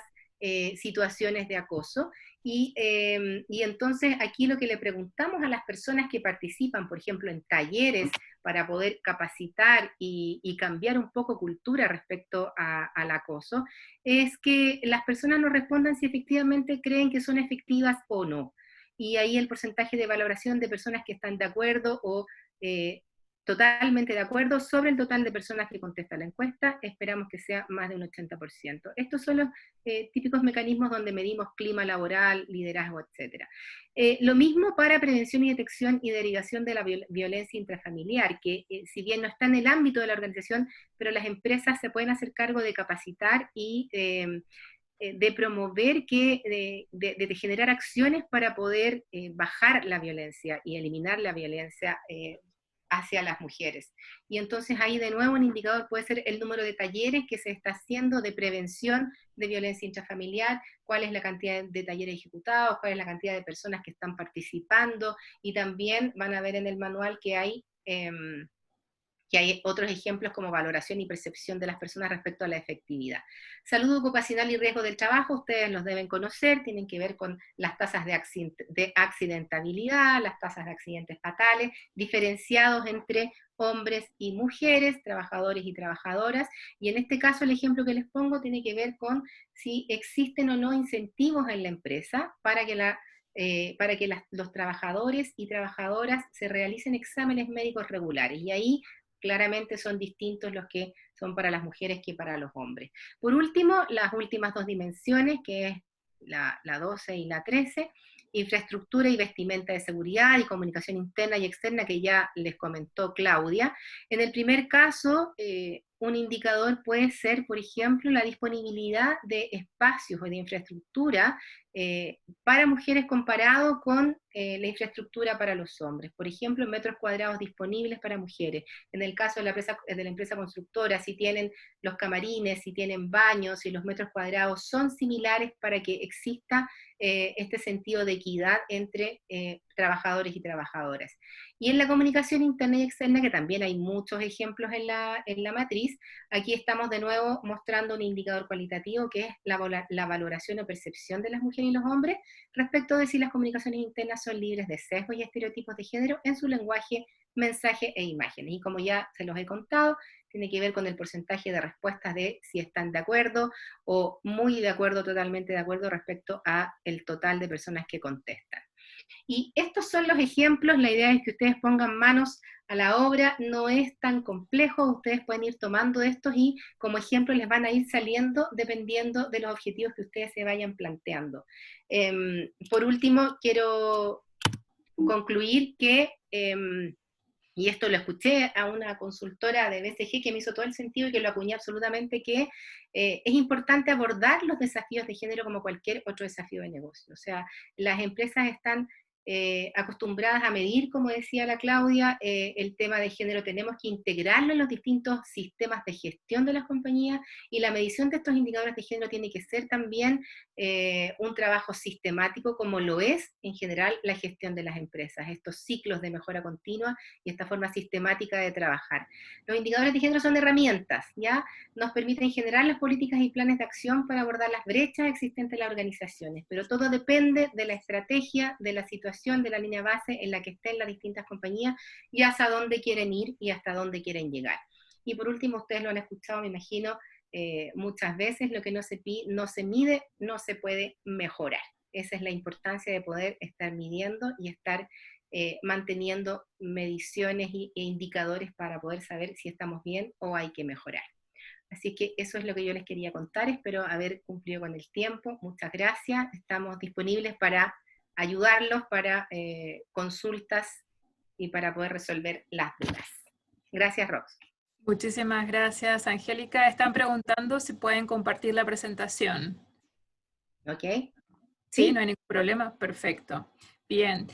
situaciones de acoso, y entonces aquí lo que le preguntamos a las personas que participan, por ejemplo, en talleres para poder capacitar y cambiar un poco cultura respecto al acoso, es que las personas nos respondan si efectivamente creen que son efectivas o no. Y ahí el porcentaje de valoración de personas que están de acuerdo o totalmente de acuerdo sobre el total de personas que contestan la encuesta, esperamos que sea más de un 80%. Estos son los típicos mecanismos donde medimos clima laboral, liderazgo, etc. Lo mismo para prevención y detección y derivación de la violencia intrafamiliar, que si bien no está en el ámbito de la organización, pero las empresas se pueden hacer cargo de capacitar y de promover, de generar acciones para poder bajar la violencia y eliminar la violencia hacia las mujeres. Y entonces ahí de nuevo un indicador puede ser el número de talleres que se está haciendo de prevención de violencia intrafamiliar, cuál es la cantidad de talleres ejecutados, cuál es la cantidad de personas que están participando, y también van a ver en el manual que hay otros ejemplos como valoración y percepción de las personas respecto a la efectividad. Salud ocupacional y riesgo del trabajo, ustedes los deben conocer, tienen que ver con las tasas de accidentabilidad, las tasas de accidentes fatales, diferenciados entre hombres y mujeres, trabajadores y trabajadoras, y en este caso el ejemplo que les pongo tiene que ver con si existen o no incentivos en la empresa para que los trabajadores y trabajadoras se realicen exámenes médicos regulares, y ahí claramente son distintos los que son para las mujeres que para los hombres. Por último, las últimas 2 dimensiones, que es la 12 y la 13, infraestructura y vestimenta de seguridad y comunicación interna y externa, que ya les comentó Claudia. En el primer caso, un indicador puede ser, por ejemplo, la disponibilidad de espacios o de infraestructura para mujeres comparado con la infraestructura para los hombres. Por ejemplo, en metros cuadrados disponibles para mujeres. En el caso de la empresa constructora, si tienen los camarines, si tienen baños, si los metros cuadrados son similares para que exista este sentido de equidad entre trabajadores y trabajadoras. Y en la comunicación interna y externa, que también hay muchos ejemplos en la matriz, aquí estamos de nuevo mostrando un indicador cualitativo que es la valoración o percepción de las mujeres y los hombres respecto de si las comunicaciones internas son libres de sesgos y estereotipos de género en su lenguaje, mensaje e imágenes. Y como ya se los he contado, tiene que ver con el porcentaje de respuestas de si están de acuerdo o muy de acuerdo, totalmente de acuerdo respecto a el total de personas que contestan. Y estos son los ejemplos, la idea es que ustedes pongan manos a la obra, no es tan complejo, ustedes pueden ir tomando estos y como ejemplo les van a ir saliendo dependiendo de los objetivos que ustedes se vayan planteando. Por último, quiero concluir que, y esto lo escuché a una consultora de BCG que me hizo todo el sentido y que lo acuñé absolutamente, que es importante abordar los desafíos de género como cualquier otro desafío de negocio. O sea, las empresas están acostumbradas a medir, como decía la Claudia, el tema de género tenemos que integrarlo en los distintos sistemas de gestión de las compañías, y la medición de estos indicadores de género tiene que ser también un trabajo sistemático, como lo es en general la gestión de las empresas, estos ciclos de mejora continua y esta forma sistemática de trabajar. Los indicadores de género son herramientas, ¿ya? Nos permiten generar las políticas y planes de acción para abordar las brechas existentes en las organizaciones, pero todo depende de la estrategia, de la situación, de la línea base en la que estén las distintas compañías y hasta dónde quieren ir y hasta dónde quieren llegar. Y por último, ustedes lo han escuchado, me imagino, muchas veces, lo que no se mide, no se puede mejorar. Esa es la importancia de poder estar midiendo y estar manteniendo mediciones e indicadores para poder saber si estamos bien o hay que mejorar. Así que eso es lo que yo les quería contar, espero haber cumplido con el tiempo. Muchas gracias, estamos disponibles para ayudarlos para consultas y para poder resolver las dudas. Gracias, Rox. Muchísimas gracias, Angélica. Están preguntando si pueden compartir la presentación. ¿Ok? Sí, no hay ningún problema. Perfecto. Bien.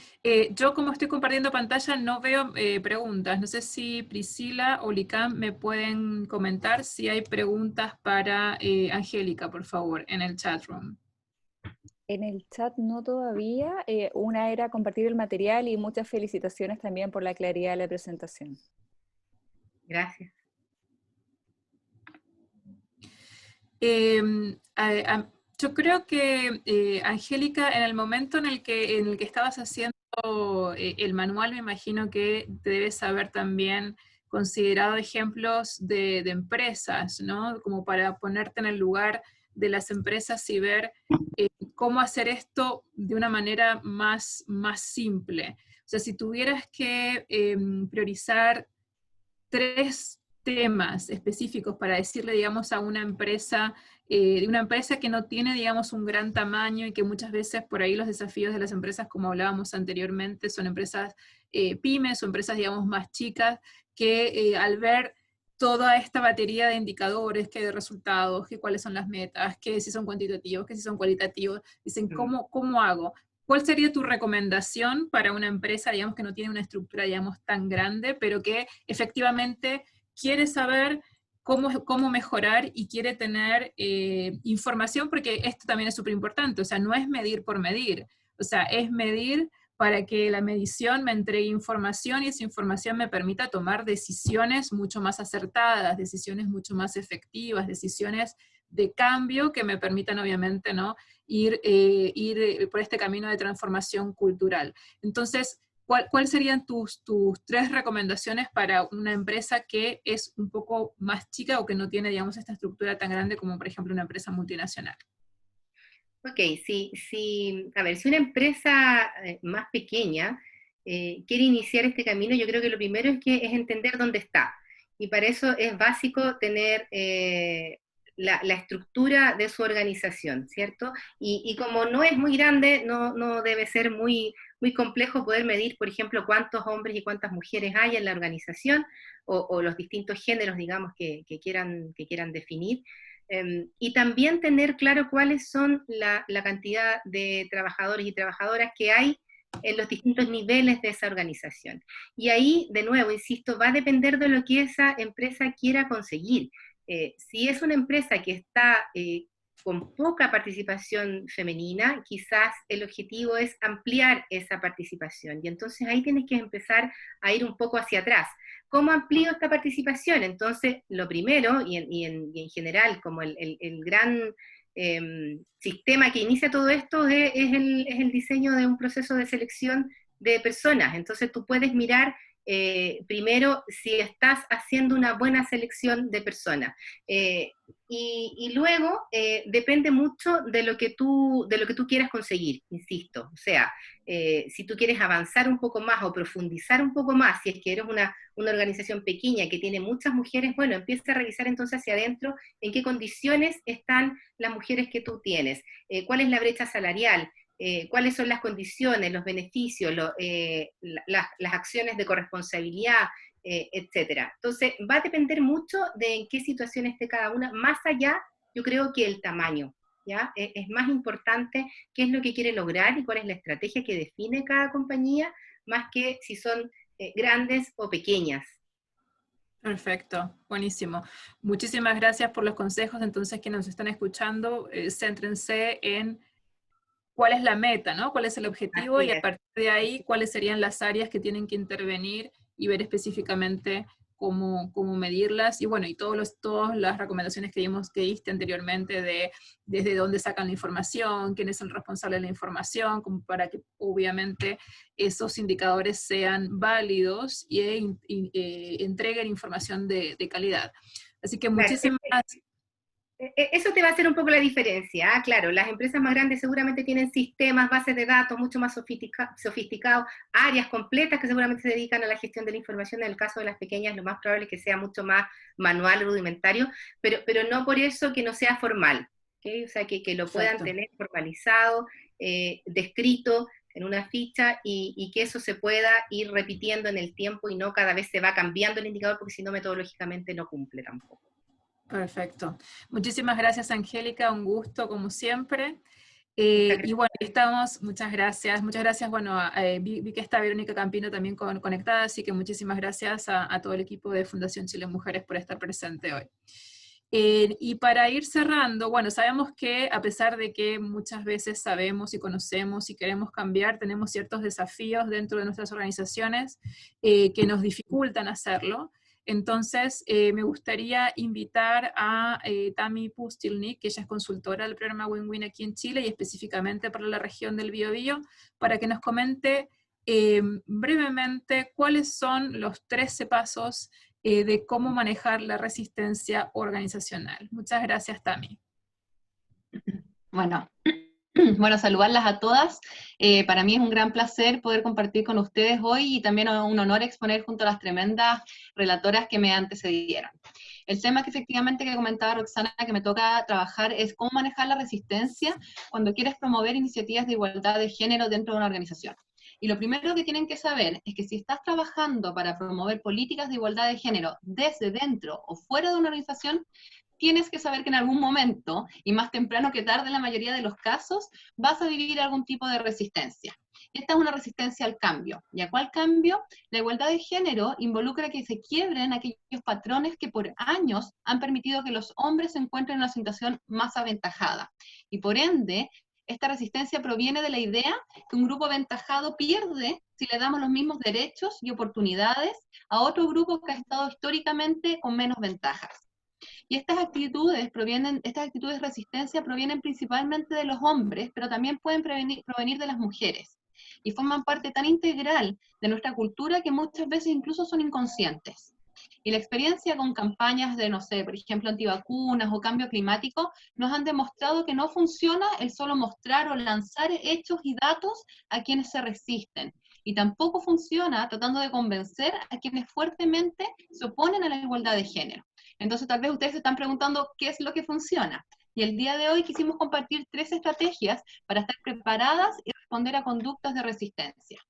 Yo, como estoy compartiendo pantalla, no veo preguntas. No sé si Priscila o Licam me pueden comentar si hay preguntas para Angélica, por favor, en el chat room. En el chat no todavía. Una era compartir el material y muchas felicitaciones también por la claridad de la presentación. Gracias. Yo creo que, Angélica, en el momento en el que estabas haciendo el manual, me imagino que debes haber también considerado ejemplos de empresas, ¿no? Como para ponerte en el lugar de las empresas y ver cómo hacer esto de una manera más simple. O sea, si tuvieras que priorizar 3 temas específicos para decirle, digamos, a una empresa, de una empresa que no tiene, digamos, un gran tamaño y que muchas veces por ahí los desafíos de las empresas, como hablábamos anteriormente, son empresas pymes o empresas, digamos, más chicas, que al ver toda esta batería de indicadores, que de resultados, que cuáles son las metas, que si son cuantitativos, que si son cualitativos, dicen, ¿cómo hago? ¿Cuál sería tu recomendación para una empresa, digamos, que no tiene una estructura, digamos, tan grande, pero que efectivamente quiere saber cómo mejorar y quiere tener información? Porque esto también es súper importante, o sea, no es medir por medir, o sea, es medir para que la medición me entregue información y esa información me permita tomar decisiones mucho más acertadas, decisiones mucho más efectivas, decisiones de cambio que me permitan, obviamente, ¿no?, ir por este camino de transformación cultural. Entonces, ¿cuáles serían tus 3 recomendaciones para una empresa que es un poco más chica o que no tiene, digamos, esta estructura tan grande como, por ejemplo, una empresa multinacional? Ok, a ver, si una empresa más pequeña quiere iniciar este camino, yo creo que lo primero es entender dónde está. Y para eso es básico tener la estructura de su organización, ¿cierto? Y como no es muy grande, no debe ser muy muy complejo poder medir, por ejemplo, cuántos hombres y cuántas mujeres hay en la organización, o los distintos géneros, digamos, que quieran definir. Y también tener claro cuáles son la cantidad de trabajadores y trabajadoras que hay en los distintos niveles de esa organización. Y ahí, de nuevo, insisto, va a depender de lo que esa empresa quiera conseguir. Si es una empresa que está con poca participación femenina, quizás el objetivo es ampliar esa participación, y entonces ahí tienes que empezar a ir un poco hacia atrás. ¿Cómo amplío esta participación? Entonces, lo primero, y en general, como el gran sistema que inicia todo esto es el diseño de un proceso de selección de personas. Entonces tú puedes mirar primero si estás haciendo una buena selección de personas. Y luego depende mucho de lo que tú quieras conseguir, insisto. O sea, si tú quieres avanzar un poco más o profundizar un poco más, si es que eres una organización pequeña que tiene muchas mujeres, bueno, empieza a revisar entonces hacia adentro en qué condiciones están las mujeres que tú tienes, cuál es la brecha salarial, cuáles son las condiciones, los beneficios, las acciones de corresponsabilidad, etcétera. Entonces, va a depender mucho de en qué situación esté cada una, más allá, yo creo, que el tamaño, ¿ya? Es más importante qué es lo que quiere lograr y cuál es la estrategia que define cada compañía, más que si son grandes o pequeñas. Perfecto, buenísimo. Muchísimas gracias por los consejos. Entonces, quienes nos están escuchando, céntrense en cuál es la meta, ¿no? ¿Cuál es el objetivo? Así Y a es. partir de ahí, cuáles serían las áreas que tienen que intervenir y ver específicamente cómo medirlas. Y bueno, y todas las recomendaciones que diste anteriormente de desde dónde sacan la información, quién es el responsable de la información, como para que obviamente esos indicadores sean válidos y entreguen información de calidad. Así que muchísimas gracias. Eso te va a hacer un poco la diferencia. Claro, las empresas más grandes seguramente tienen sistemas, bases de datos mucho más sofisticados, áreas completas que seguramente se dedican a la gestión de la información. En el caso de las pequeñas, lo más probable es que sea mucho más manual, rudimentario, pero no por eso que no sea formal, ¿okay? O sea, que lo puedan tener formalizado, descrito en una ficha, y que eso se pueda ir repitiendo en el tiempo y no cada vez se va cambiando el indicador, porque si no, metodológicamente no cumple tampoco. Perfecto. Muchísimas gracias, Angélica, un gusto como siempre. Y bueno, muchas gracias. Bueno, vi que está Verónica Campino también conectada, así que muchísimas gracias a todo el equipo de Fundación Chile Mujeres por estar presente hoy. Y para ir cerrando, bueno, sabemos que a pesar de que muchas veces sabemos y conocemos y queremos cambiar, tenemos ciertos desafíos dentro de nuestras organizaciones que nos dificultan hacerlo. Entonces, me gustaría invitar a Tami Pustilnik, que ella es consultora del programa Win-Win aquí en Chile y específicamente para la región del Biobío, para que nos comente brevemente cuáles son los 13 pasos de cómo manejar la resistencia organizacional. Muchas gracias, Tami. Bueno, saludarlas a todas. Para mí es un gran placer poder compartir con ustedes hoy, y también un honor exponer junto a las tremendas relatoras que me antecedieron. El tema que efectivamente que comentaba Roxana que me toca trabajar es cómo manejar la resistencia cuando quieres promover iniciativas de igualdad de género dentro de una organización. Y lo primero que tienen que saber es que si estás trabajando para promover políticas de igualdad de género desde dentro o fuera de una organización, tienes que saber que en algún momento, y más temprano que tarde en la mayoría de los casos, vas a vivir algún tipo de resistencia. Esta es una resistencia al cambio. ¿Y a cuál cambio? La igualdad de género involucra que se quiebren aquellos patrones que por años han permitido que los hombres se encuentren en una situación más aventajada. Y por ende, esta resistencia proviene de la idea que un grupo aventajado pierde si le damos los mismos derechos y oportunidades a otro grupo que ha estado históricamente con menos ventajas. Y estas actitudes de resistencia provienen principalmente de los hombres, pero también pueden provenir de las mujeres. Y forman parte tan integral de nuestra cultura que muchas veces incluso son inconscientes. Y la experiencia con campañas de, no sé, por ejemplo, antivacunas o cambio climático, nos han demostrado que no funciona el solo mostrar o lanzar hechos y datos a quienes se resisten. Y tampoco funciona tratando de convencer a quienes fuertemente se oponen a la igualdad de género. Entonces tal vez ustedes se están preguntando qué es lo que funciona. Y el día de hoy quisimos compartir 3 estrategias para estar preparadas y responder a conductas de resistencia.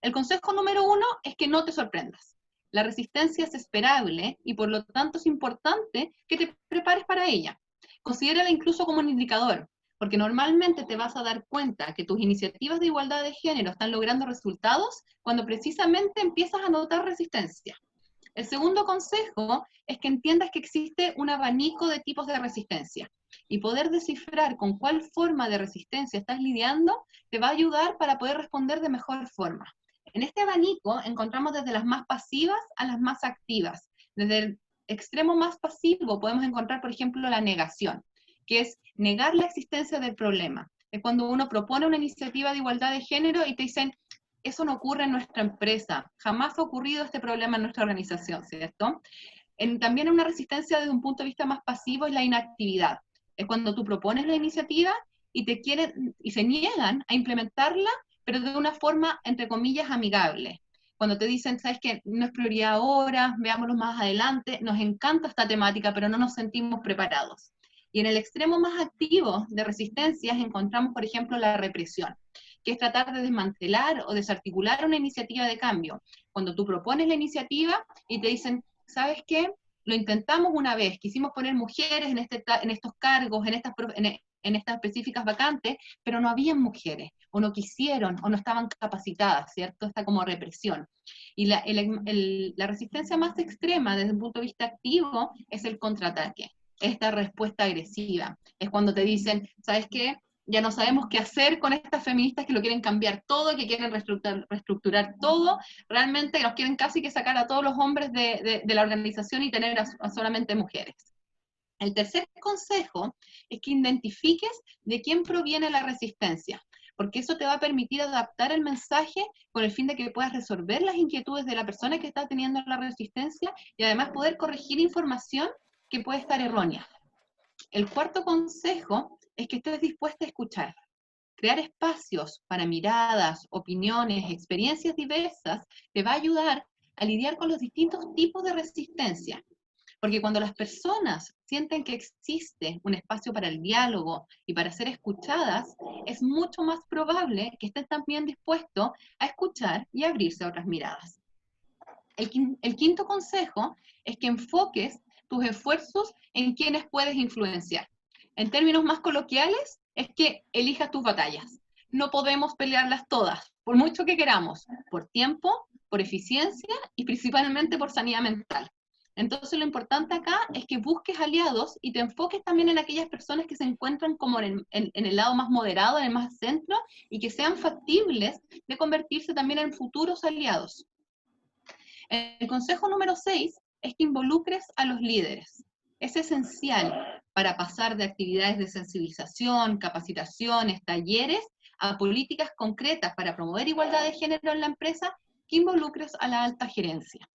El consejo número 1 es que no te sorprendas. La resistencia es esperable y por lo tanto es importante que te prepares para ella. Considérala incluso como un indicador, porque normalmente te vas a dar cuenta que tus iniciativas de igualdad de género están logrando resultados cuando precisamente empiezas a notar resistencia. El segundo consejo es que entiendas que existe un abanico de tipos de resistencia y poder descifrar con cuál forma de resistencia estás lidiando te va a ayudar para poder responder de mejor forma. En este abanico encontramos desde las más pasivas a las más activas. Desde el extremo más pasivo podemos encontrar, por ejemplo, la negación, que es negar la existencia del problema. Es cuando uno propone una iniciativa de igualdad de género y te dicen, eso no ocurre en nuestra empresa, jamás ha ocurrido este problema en nuestra organización, ¿cierto? También una resistencia desde un punto de vista más pasivo es la inactividad. Es cuando tú propones la iniciativa y se niegan a implementarla, pero de una forma, entre comillas, amigable. Cuando te dicen, sabes que no es prioridad ahora, veámoslo más adelante, nos encanta esta temática, pero no nos sentimos preparados. Y en el extremo más activo de resistencias encontramos, por ejemplo, la represión, que es tratar de desmantelar o desarticular una iniciativa de cambio. Cuando tú propones la iniciativa y te dicen, ¿sabes qué? Lo intentamos una vez, quisimos poner mujeres en estos cargos, en estas específicas vacantes, pero no habían mujeres, o no quisieron, o no estaban capacitadas, ¿cierto? Está como represión. Y la resistencia más extrema desde un punto de vista activo es el contraataque, esta respuesta agresiva. Es cuando te dicen, ¿sabes qué? Ya no sabemos qué hacer con estas feministas que lo quieren cambiar todo, que quieren reestructurar todo, realmente nos quieren casi que sacar a todos los hombres de la organización y tener a solamente mujeres. El tercer consejo es que identifiques de quién proviene la resistencia, porque eso te va a permitir adaptar el mensaje con el fin de que puedas resolver las inquietudes de la persona que está teniendo la resistencia y además poder corregir información que puede estar errónea. El cuarto consejo es que estés dispuesta a escuchar. Crear espacios para miradas, opiniones, experiencias diversas te va a ayudar a lidiar con los distintos tipos de resistencia. Porque cuando las personas sienten que existe un espacio para el diálogo y para ser escuchadas, es mucho más probable que estén también dispuestos a escuchar y abrirse a otras miradas. El quinto consejo es que enfoques tus esfuerzos en quienes puedes influenciar. En términos más coloquiales, es que elijas tus batallas. No podemos pelearlas todas, por mucho que queramos, por tiempo, por eficiencia y principalmente por sanidad mental. Entonces lo importante acá es que busques aliados y te enfoques también en aquellas personas que se encuentran como en el lado más moderado, en el más centro, y que sean factibles de convertirse también en futuros aliados. El consejo número 6 es que involucres a los líderes. Es esencial para pasar de actividades de sensibilización, capacitaciones, talleres, a políticas concretas para promover igualdad de género en la empresa, que involucres a la alta gerencia.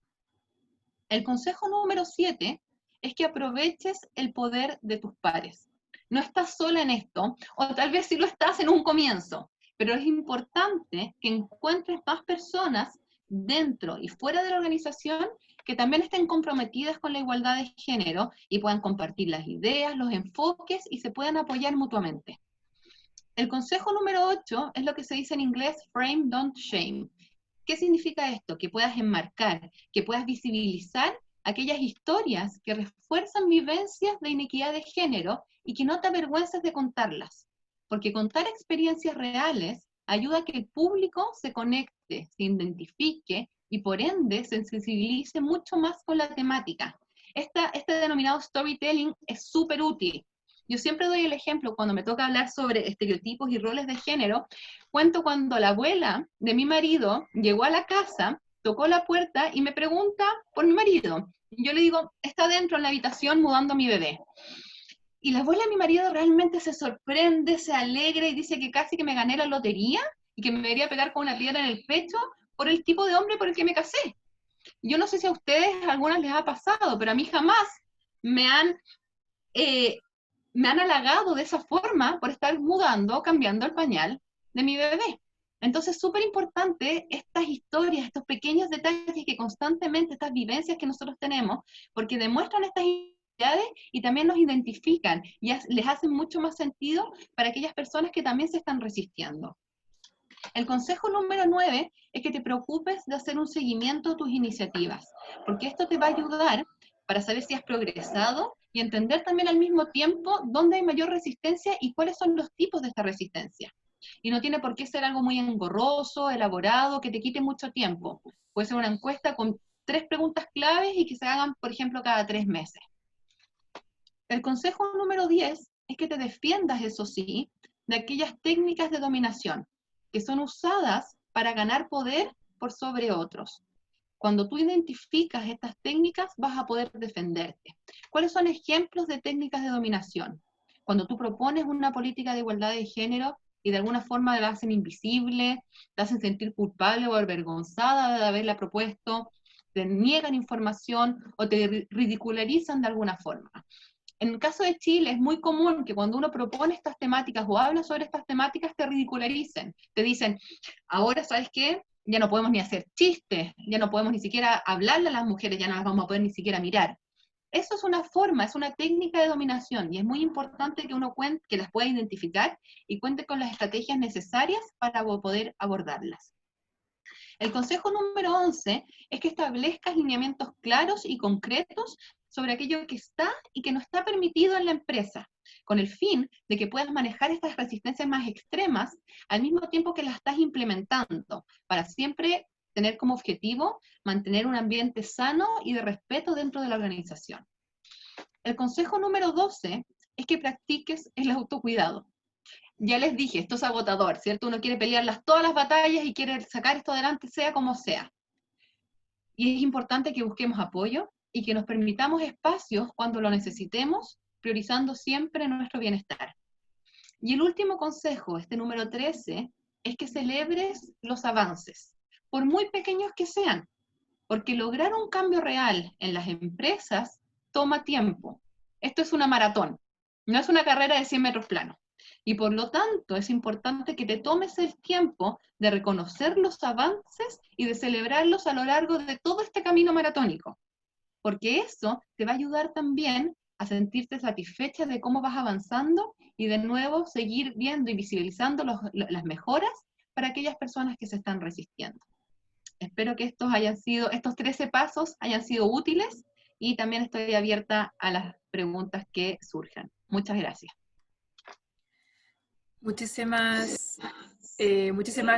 El consejo número 7 es que aproveches el poder de tus pares. No estás sola en esto, o tal vez sí lo estás en un comienzo, pero es importante que encuentres más personas dentro y fuera de la organización que también estén comprometidas con la igualdad de género y puedan compartir las ideas, los enfoques y se puedan apoyar mutuamente. El consejo número 8 es lo que se dice en inglés, frame, don't shame. ¿Qué significa esto? Que puedas enmarcar, que puedas visibilizar aquellas historias que refuerzan vivencias de inequidad de género y que no te avergüences de contarlas. Porque contar experiencias reales ayuda a que el público se conecte, se identifique y por ende se sensibilice mucho más con la temática. Este denominado storytelling es súper útil. Yo siempre doy el ejemplo cuando me toca hablar sobre estereotipos y roles de género. Cuento cuando la abuela de mi marido llegó a la casa, tocó la puerta y me pregunta por mi marido. Y yo le digo, está dentro en la habitación mudando a mi bebé. Y la abuela de mi marido realmente se sorprende, se alegra y dice que casi que me gané la lotería y que me debería pegar con una piedra en el pecho por el tipo de hombre por el que me casé. Yo no sé si a ustedes a algunas les ha pasado, pero a mí jamás me han halagado de esa forma por estar mudando, cambiando el pañal de mi bebé. Entonces, súper importante estas historias, estos pequeños detalles que constantemente, estas vivencias que nosotros tenemos, porque demuestran estas necesidades y también nos identifican y les hacen mucho más sentido para aquellas personas que también se están resistiendo. El consejo número 9 es que te preocupes de hacer un seguimiento a tus iniciativas, porque esto te va a ayudar para saber si has progresado y entender también al mismo tiempo dónde hay mayor resistencia y cuáles son los tipos de esta resistencia. Y no tiene por qué ser algo muy engorroso, elaborado, que te quite mucho tiempo. Puede ser una encuesta con 3 preguntas claves y que se hagan, por ejemplo, cada 3 meses. El consejo número 10 es que te defiendas, eso sí, de aquellas técnicas de dominación que son usadas para ganar poder por sobre otros. Cuando tú identificas estas técnicas, vas a poder defenderte. ¿Cuáles son ejemplos de técnicas de dominación? Cuando tú propones una política de igualdad de género y de alguna forma la hacen invisible, te hacen sentir culpable o avergonzada de haberla propuesto, te niegan información o te ridicularizan de alguna forma. En el caso de Chile es muy común que cuando uno propone estas temáticas o habla sobre estas temáticas te ridicularicen. Te dicen, ahora, ¿sabes qué? Ya no podemos ni hacer chistes, ya no podemos ni siquiera hablarle a las mujeres, ya no las vamos a poder ni siquiera mirar. Eso es una forma, es una técnica de dominación, y es muy importante que uno que las pueda identificar y cuente con las estrategias necesarias para poder abordarlas. El consejo número 11 es que establezcas lineamientos claros y concretos sobre aquello que está y que no está permitido en la empresa, con el fin de que puedas manejar estas resistencias más extremas al mismo tiempo que las estás implementando, para siempre tener como objetivo mantener un ambiente sano y de respeto dentro de la organización. El consejo número 12 es que practiques el autocuidado. Ya les dije, esto es agotador, ¿cierto? Uno quiere pelear todas las batallas y quiere sacar esto adelante sea como sea. Y es importante que busquemos apoyo y que nos permitamos espacios cuando lo necesitemos, priorizando siempre nuestro bienestar. Y el último consejo, este número 13, es que celebres los avances, por muy pequeños que sean, porque lograr un cambio real en las empresas toma tiempo. Esto es una maratón, no es una carrera de 100 metros plano. Y por lo tanto es importante que te tomes el tiempo de reconocer los avances y de celebrarlos a lo largo de todo este camino maratónico, porque eso te va a ayudar también a sentirte satisfecha de cómo vas avanzando y de nuevo seguir viendo y visibilizando las mejoras para aquellas personas que se están resistiendo. Espero que estos 13 pasos hayan sido útiles y también estoy abierta a las preguntas que surjan. Muchas gracias. Muchísimas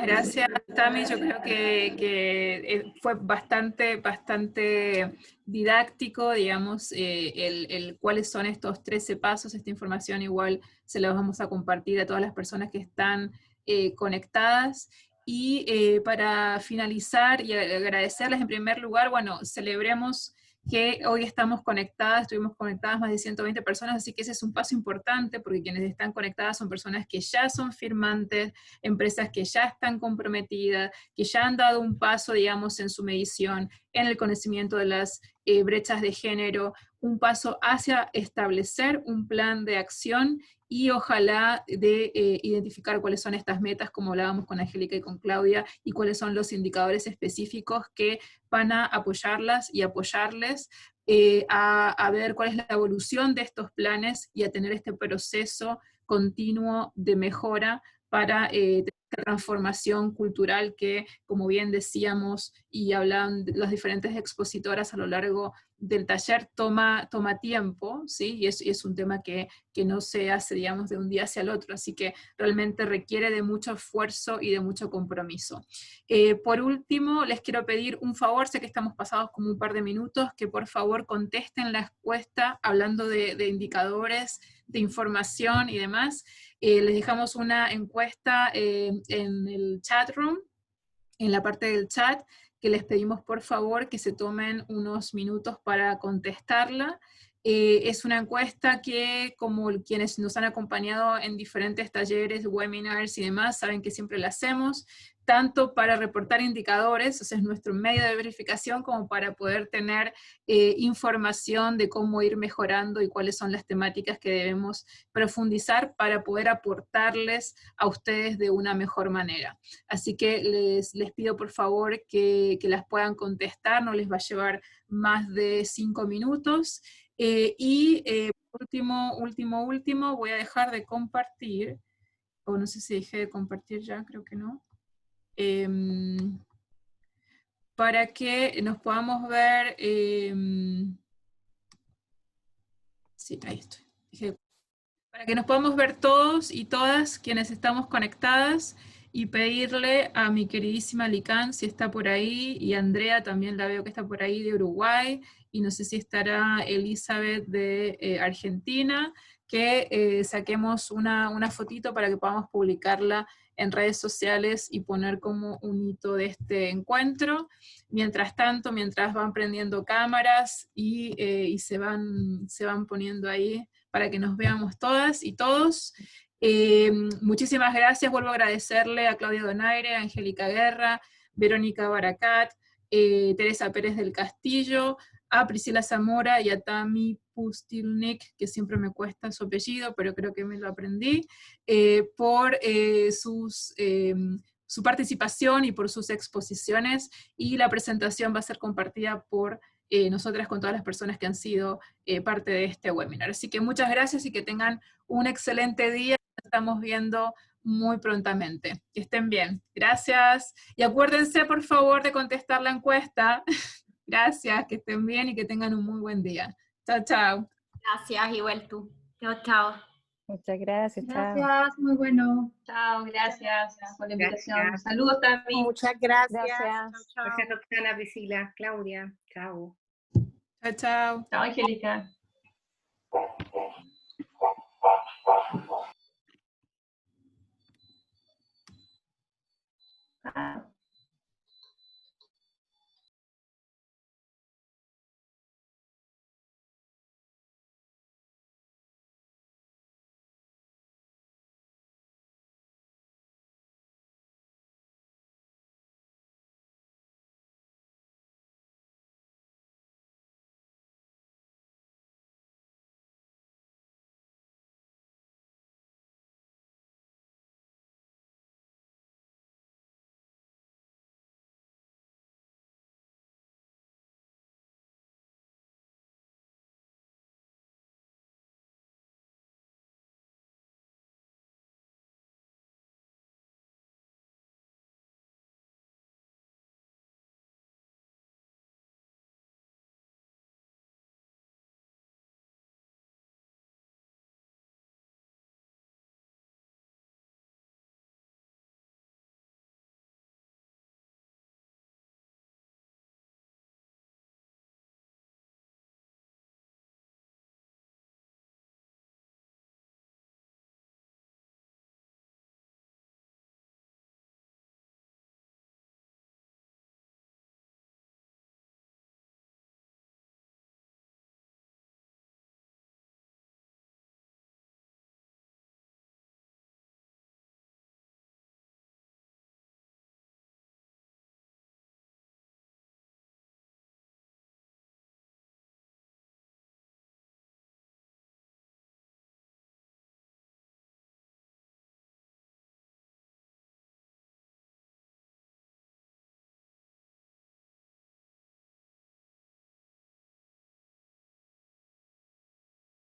gracias, Tami. Yo creo que fue bastante didáctico, digamos, cuáles son estos 13 pasos. Esta información igual se la vamos a compartir a todas las personas que están conectadas. Y para finalizar y agradecerles en primer lugar, bueno, celebremos que hoy estuvimos conectadas más de 120 personas, así que ese es un paso importante, porque quienes están conectadas son personas que ya son firmantes, empresas que ya están comprometidas, que ya han dado un paso, digamos, en su medición, en el conocimiento de las brechas de género, un paso hacia establecer un plan de acción y ojalá de identificar cuáles son estas metas, como hablábamos con Angélica y con Claudia, y cuáles son los indicadores específicos que van a apoyarlas y apoyarles a ver cuál es la evolución de estos planes y a tener este proceso continuo de mejora para esta transformación cultural que, como bien decíamos y hablan las diferentes expositoras a lo largo del taller, toma tiempo, ¿sí? Y es un tema que no se hace, digamos, de un día hacia el otro, así que realmente requiere de mucho esfuerzo y de mucho compromiso. Por último, les quiero pedir un favor, sé que estamos pasados como un par de minutos, que por favor contesten la encuesta hablando de indicadores, de información y demás. Les dejamos una encuesta en el chat room, en la parte del chat, que les pedimos por favor que se tomen unos minutos para contestarla. Es una encuesta que, como quienes nos han acompañado en diferentes talleres, webinars y demás, saben que siempre la hacemos, tanto para reportar indicadores, o sea, es nuestro medio de verificación, como para poder tener información de cómo ir mejorando y cuáles son las temáticas que debemos profundizar para poder aportarles a ustedes de una mejor manera. Así que les pido por favor que las puedan contestar, no les va a llevar más de 5 minutos. Último, voy a dejar de compartir, o no sé si dejé de compartir ya, creo que no, para que nos podamos ver, sí, ahí estoy, para que nos podamos ver todos y todas quienes estamos conectadas, y pedirle a mi queridísima Lican si está por ahí, y Andrea también la veo que está por ahí de Uruguay, y no sé si estará Elizabeth de Argentina, que saquemos una fotito para que podamos publicarla en redes sociales y poner como un hito de este encuentro. Mientras tanto, mientras van prendiendo cámaras y se van poniendo ahí para que nos veamos todas y todos. Muchísimas gracias, vuelvo a agradecerle a Claudia Donaire, a Angélica Guerra, Verónica Baracat, Teresa Pérez del Castillo, a Priscila Zamora y a Tami Pustilnik, que siempre me cuesta su apellido, pero creo que me lo aprendí, por su participación y por sus exposiciones, y la presentación va a ser compartida por nosotras con todas las personas que han sido parte de este webinar. Así que muchas gracias y que tengan un excelente día. Nos estamos viendo muy prontamente. Que estén bien. Gracias. Y acuérdense, por favor, de contestar la encuesta. Gracias, que estén bien y que tengan un muy buen día. Chao, chao. Gracias, igual tú. Chao, chao. Muchas gracias, chao. Gracias, muy bueno. Chao, gracias por la invitación. Gracias. Saludos también. Muchas gracias. Gracias. Chao, chao. Gracias, Roxana, Priscila, Claudia. Chao. Chao, chao. Chao, Angélica. Ah.